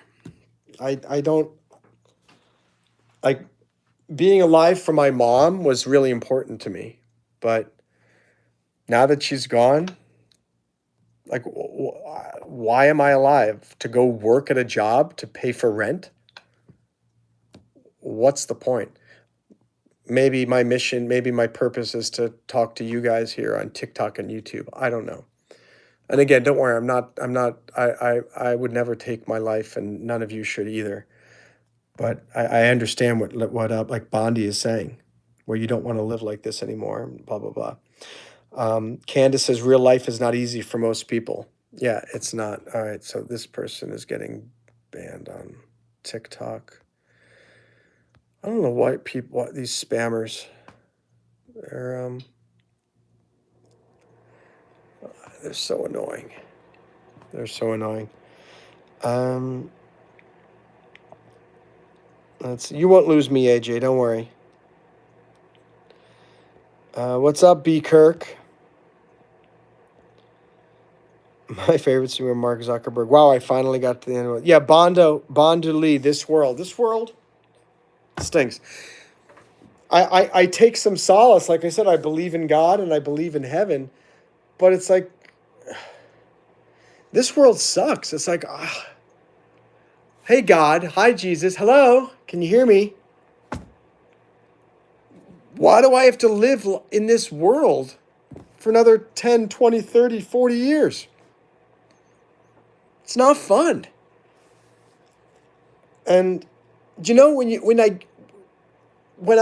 I don't, like, being alive for my mom was really important to me. But now that she's gone, like, why am I alive? To go work at a job to pay for rent? What's the point? Maybe my mission, maybe my purpose is to talk to you guys here on TikTok and YouTube. I don't know. And again, don't worry, I would never take my life, and none of you should either. But I understand what like Bondi is saying, where you don't want to live like this anymore, blah, blah, blah. Candace says, real life is not easy for most people. Yeah, it's not. All right, so this person is getting banned on TikTok. I don't know why these spammers, they're so annoying. They're so annoying. You won't lose me, AJ. Don't worry. What's up, B. Kirk? My favorite streamer, Mark Zuckerberg. Wow, I finally got to the end of it. Yeah, Bondo Lee. This world stinks. I take some solace. Like I said, I believe in God and I believe in heaven, but it's like, this world sucks. It's like, hey, God. Hi, Jesus. Hello. Can you hear me? Why do I have to live in this world for another 10, 20, 30, 40 years? It's not fun. And you know, when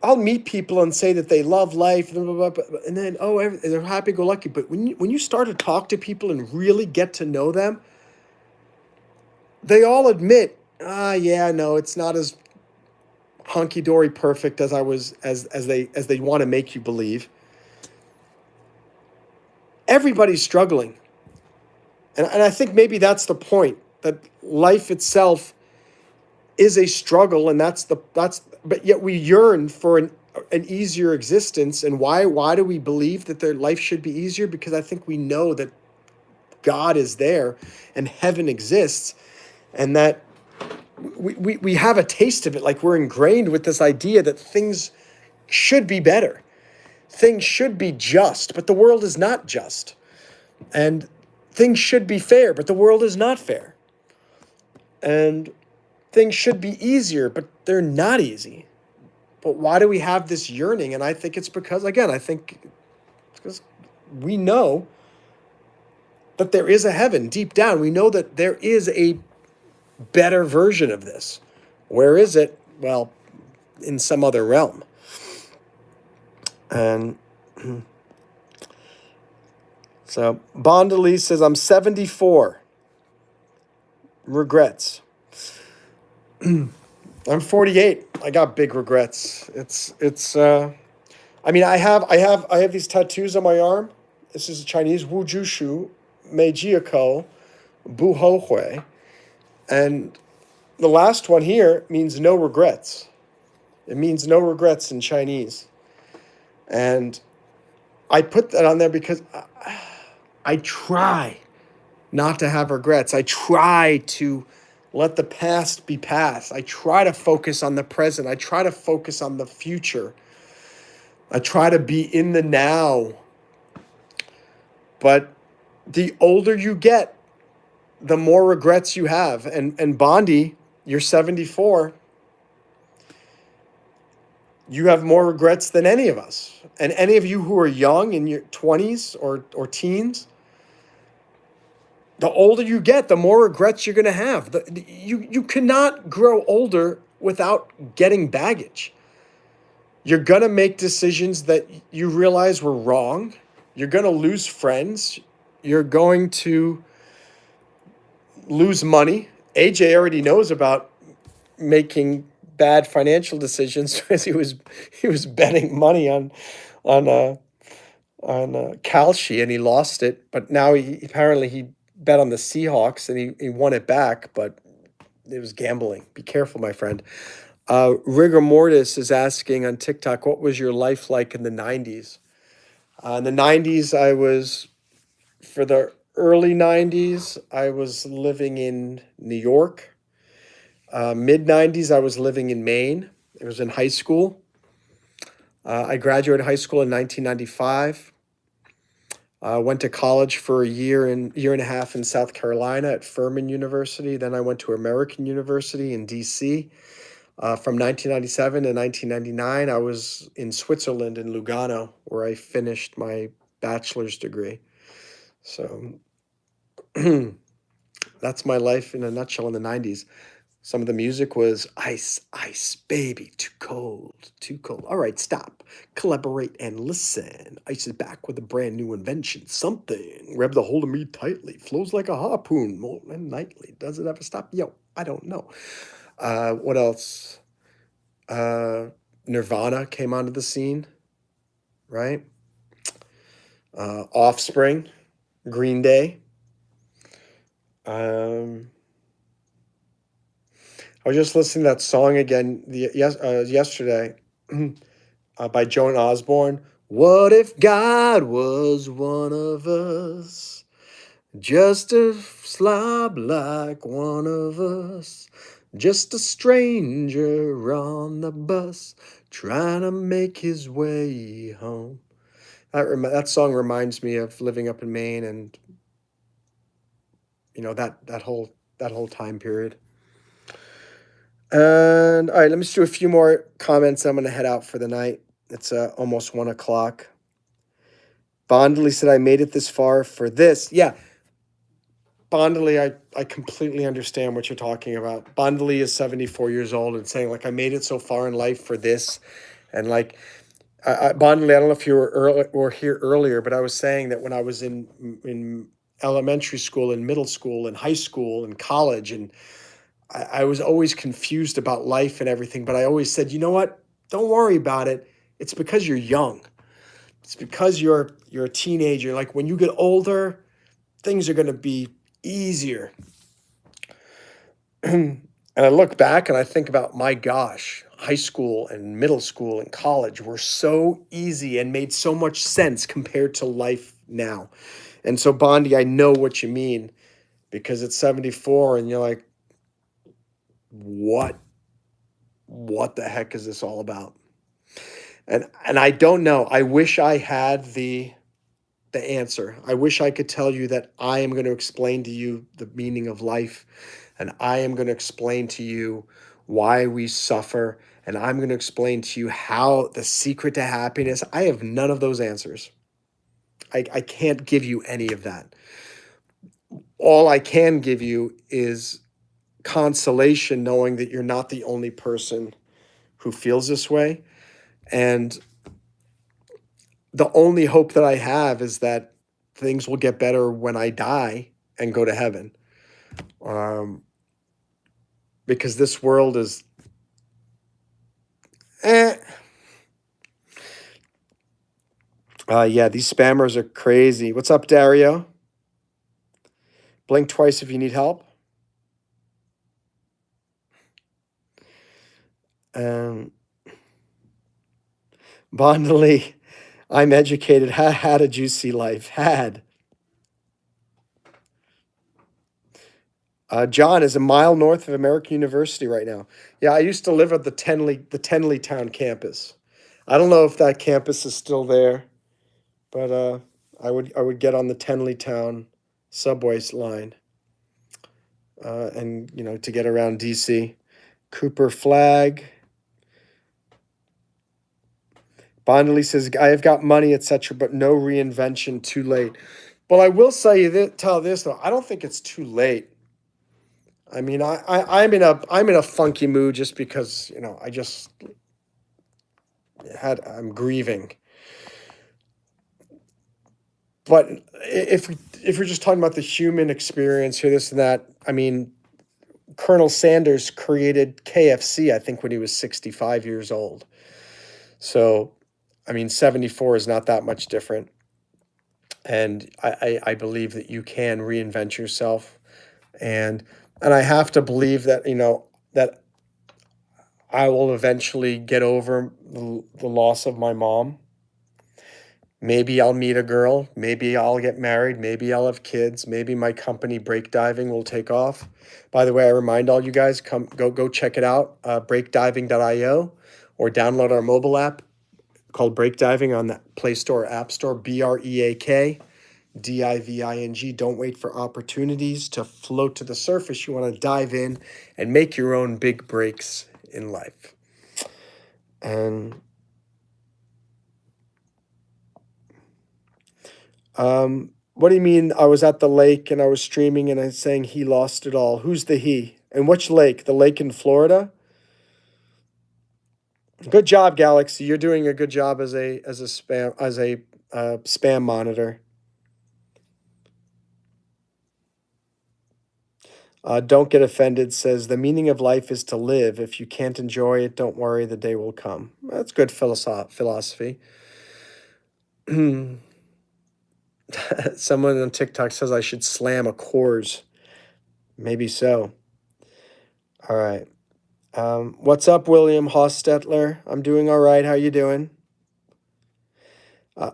I'll meet people and say that they love life, blah, blah, blah, and then they're happy-go-lucky. But when you start to talk to people and really get to know them, they all admit, yeah, no, it's not as hunky-dory perfect as I was as they want to make you believe. Everybody's struggling, and I think maybe that's the point, that life itself is a struggle, and but yet we yearn for an easier existence. And why do we believe that their life should be easier? Because I think we know that God is there and heaven exists, and that we have a taste of it. Like, we're ingrained with this idea that things should be better, things should be just, but the world is not just, and things should be fair, but the world is not fair, and things should be easier, but they're not easy. But why do we have this yearning? And I think it's because, again, because we know that there is a heaven deep down. We know that there is a better version of this. Where is it? Well, in some other realm. And so Bondali says, I'm 74. Regrets. I'm 48. I got big regrets. I mean, I have these tattoos on my arm. This is Chinese, Wu Jushu, Mei Jiako, Bu Ho Hui. And the last one here means no regrets. It means no regrets in Chinese. And I put that on there because I try not to have regrets. I try to let the past be past. I try to focus on the present. I try to focus on the future. I try to be in the now. But the older you get, the more regrets you have. And Bondi, you're 74. You have more regrets than any of us. And any of you who are young, in your 20s or teens, the older you get, the more regrets you're going to have. You cannot grow older without getting baggage. You're going to make decisions that you realize were wrong. You're going to lose friends. You're going to lose money. AJ already knows about making bad financial decisions because he was betting money on Kalshi, and he lost it. But now he bet on the Seahawks, and he won it back, but it was gambling. Be careful, my friend. Rigor Mortis is asking on TikTok, what was your life like in the 90s? In the 90s, for the early 90s, I was living in New York. Mid 90s, I was living in Maine. It was in high school. I graduated high school in 1995. Went to college for a year and a half in South Carolina at Furman University. Then I went to American University in DC. From 1997 to 1999, I was in Switzerland in Lugano, where I finished my bachelor's degree. So that's my life in a nutshell in the 90s. Some of the music was Ice, Ice, Baby, Too Cold, Too Cold. All right, stop. Collaborate and listen. Ice is back with a brand new invention. Something. Grab the hold of me tightly. Flows like a harpoon. Molten nightly. Does it ever stop? Yo, I don't know. What else? Nirvana came onto the scene, right? Offspring, Green Day. I was just listening to that song again yesterday by Joan Osborne. What if God was one of us? Just a slob like one of us. Just a stranger on the bus trying to make his way home. That song reminds me of living up in Maine, and that whole time period. And all right, let me just do a few more comments. I'm going to head out for the night. It's almost 1 o'clock. Bondley said, I made it this far for this. Yeah. Bondley, I completely understand what you're talking about. Bondley is 74 years old and saying, like, I made it so far in life for this. And like, Bondley, I don't know if you were early or here earlier, but I was saying that when I was in elementary school and middle school and high school and college, and I was always confused about life and everything, but I always said, you know what? Don't worry about it. It's because you're young. It's because you're a teenager. Like when you get older, things are going to be easier. And I look back and I think about, my gosh, high school and middle school and college were so easy and made so much sense compared to life now. And so, Bondi, I know what you mean, because it's 74 and you're like, what the heck is this all about? And I don't know. I wish I had the answer. I wish I could tell you that I am going to explain to you the meaning of life, and I am going to explain to you why we suffer, and I'm going to explain to you how the secret to happiness. I have none of those answers. I can't give you any of that. All I can give you is consolation, knowing that you're not the only person who feels this way. And the only hope that I have is that things will get better when I die and go to heaven. Because this world is, yeah, these spammers are crazy. What's up, Dario? Blink twice if you need help. Bondley, I'm educated. Had a juicy life. Had. John is a mile north of American University right now. Yeah, I used to live at the Tenleytown campus. I don't know if that campus is still there, but I would get on the Tenleytown subway line, and to get around DC. Cooper Flag. Bondley says, I have got money, etc., but no reinvention, too late. Well, I will tell this though. I don't think it's too late. I mean, I'm in a funky mood just because I'm grieving. But if we're just talking about the human experience here, this and that, I mean, Colonel Sanders created KFC, I think, when he was 65 years old. So, I mean, 74 is not that much different. And I believe that you can reinvent yourself. And I have to believe that, that I will eventually get over the loss of my mom. Maybe I'll meet a girl. Maybe I'll get married. Maybe I'll have kids. Maybe my company, Break Diving, will take off. By the way, I remind all you guys, go check it out, breakdiving.io, or download our mobile app called Break Diving on the Play Store, App Store, BreakDiving. Don't wait for opportunities to float to the surface. You want to dive in and make your own big breaks in life. And what do you mean I was at the lake and I was streaming and I'm saying he lost it all? Who's the he? And which lake? The lake in Florida? Good job, Galaxy. You're doing a good job as a spam monitor. Don't get offended says the meaning of life is to live. If you can't enjoy it, don't worry, the day will come. That's good philosophy. Someone on TikTok says I should slam a Coors. Maybe so. All right. What's up, William Hostetler? I'm doing all right. How you doing?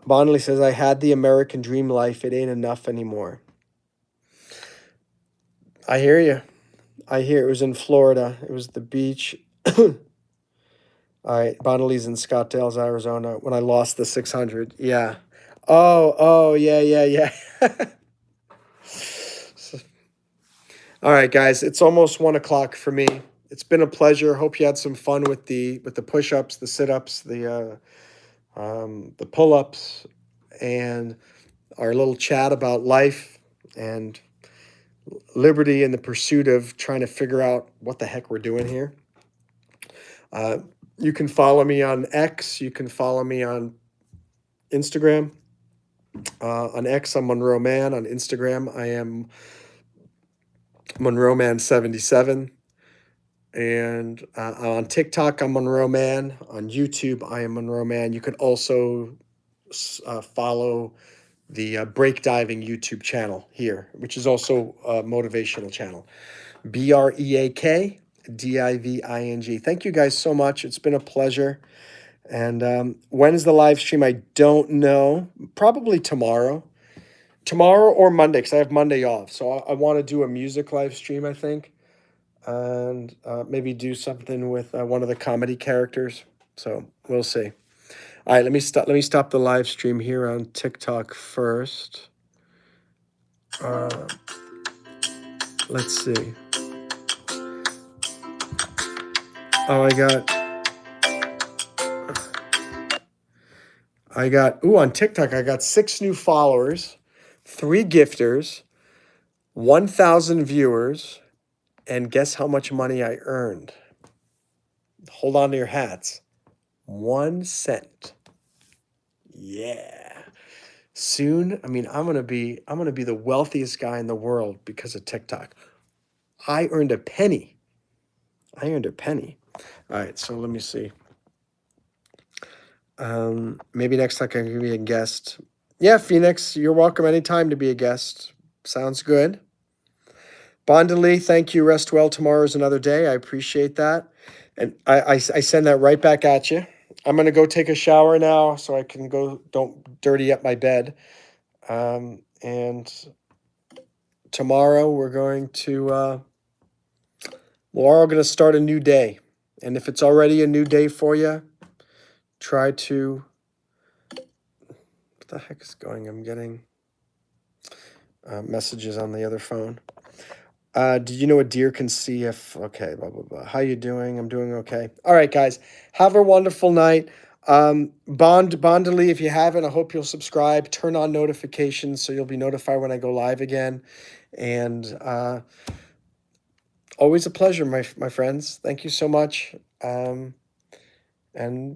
Bonnelly says, I had the American dream life. It ain't enough anymore. I hear you. I hear it was in Florida. It was the beach. All right. Bonnelly's in Scottsdale, Arizona. When I lost the 600. Yeah. Oh, yeah. All right, guys. It's almost 1:00 for me. It's been a pleasure. Hope you had some fun with the push-ups, the sit-ups, the pull-ups, and our little chat about life. And liberty in the pursuit of trying to figure out what the heck we're doing here. You can follow me on X. You can follow me on Instagram. On X, I'm Monroe Mann. On Instagram, I am Monroe Mann 77. And on TikTok, I'm Monroe Mann. On YouTube, I am Monroe Mann. You can also follow the Break Diving YouTube channel here, which is also a motivational channel. BreakDiving. Thank you guys so much. It's been a pleasure. And when is the live stream? I don't know. Probably tomorrow. Tomorrow or Monday, because I have Monday off. So I want to do a music live stream, I think. And maybe do something with one of the comedy characters. So we'll see. All right, let me stop the live stream here on TikTok first. Let's see. Oh, on TikTok, I got 6 new followers, 3 gifters, 1,000 viewers, and guess how much money I earned? Hold on to your hats. 1 cent. Yeah. Soon, I mean, I'm gonna be the wealthiest guy in the world because of TikTok. I earned a penny. All right, so let me see. Maybe next time I can be a guest. Yeah, Phoenix, you're welcome anytime to be a guest. Sounds good. Bondali, thank you. Rest well. Tomorrow's another day. I appreciate that. And I send that right back at you. I'm going to go take a shower now so I can don't dirty up my bed. And tomorrow we're all going to start a new day. And if it's already a new day for you, try to, what the heck is going? I'm getting messages on the other phone. Did you know a deer can see if, okay, blah, blah, blah. How you doing? I'm doing okay. All right, guys, have a wonderful night. Bondali, if you haven't, I hope you'll subscribe, turn on notifications so you'll be notified when I go live again. And always a pleasure, my friends. Thank you so much. And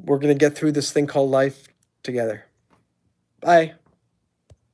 we're going to get through this thing called life together. Bye.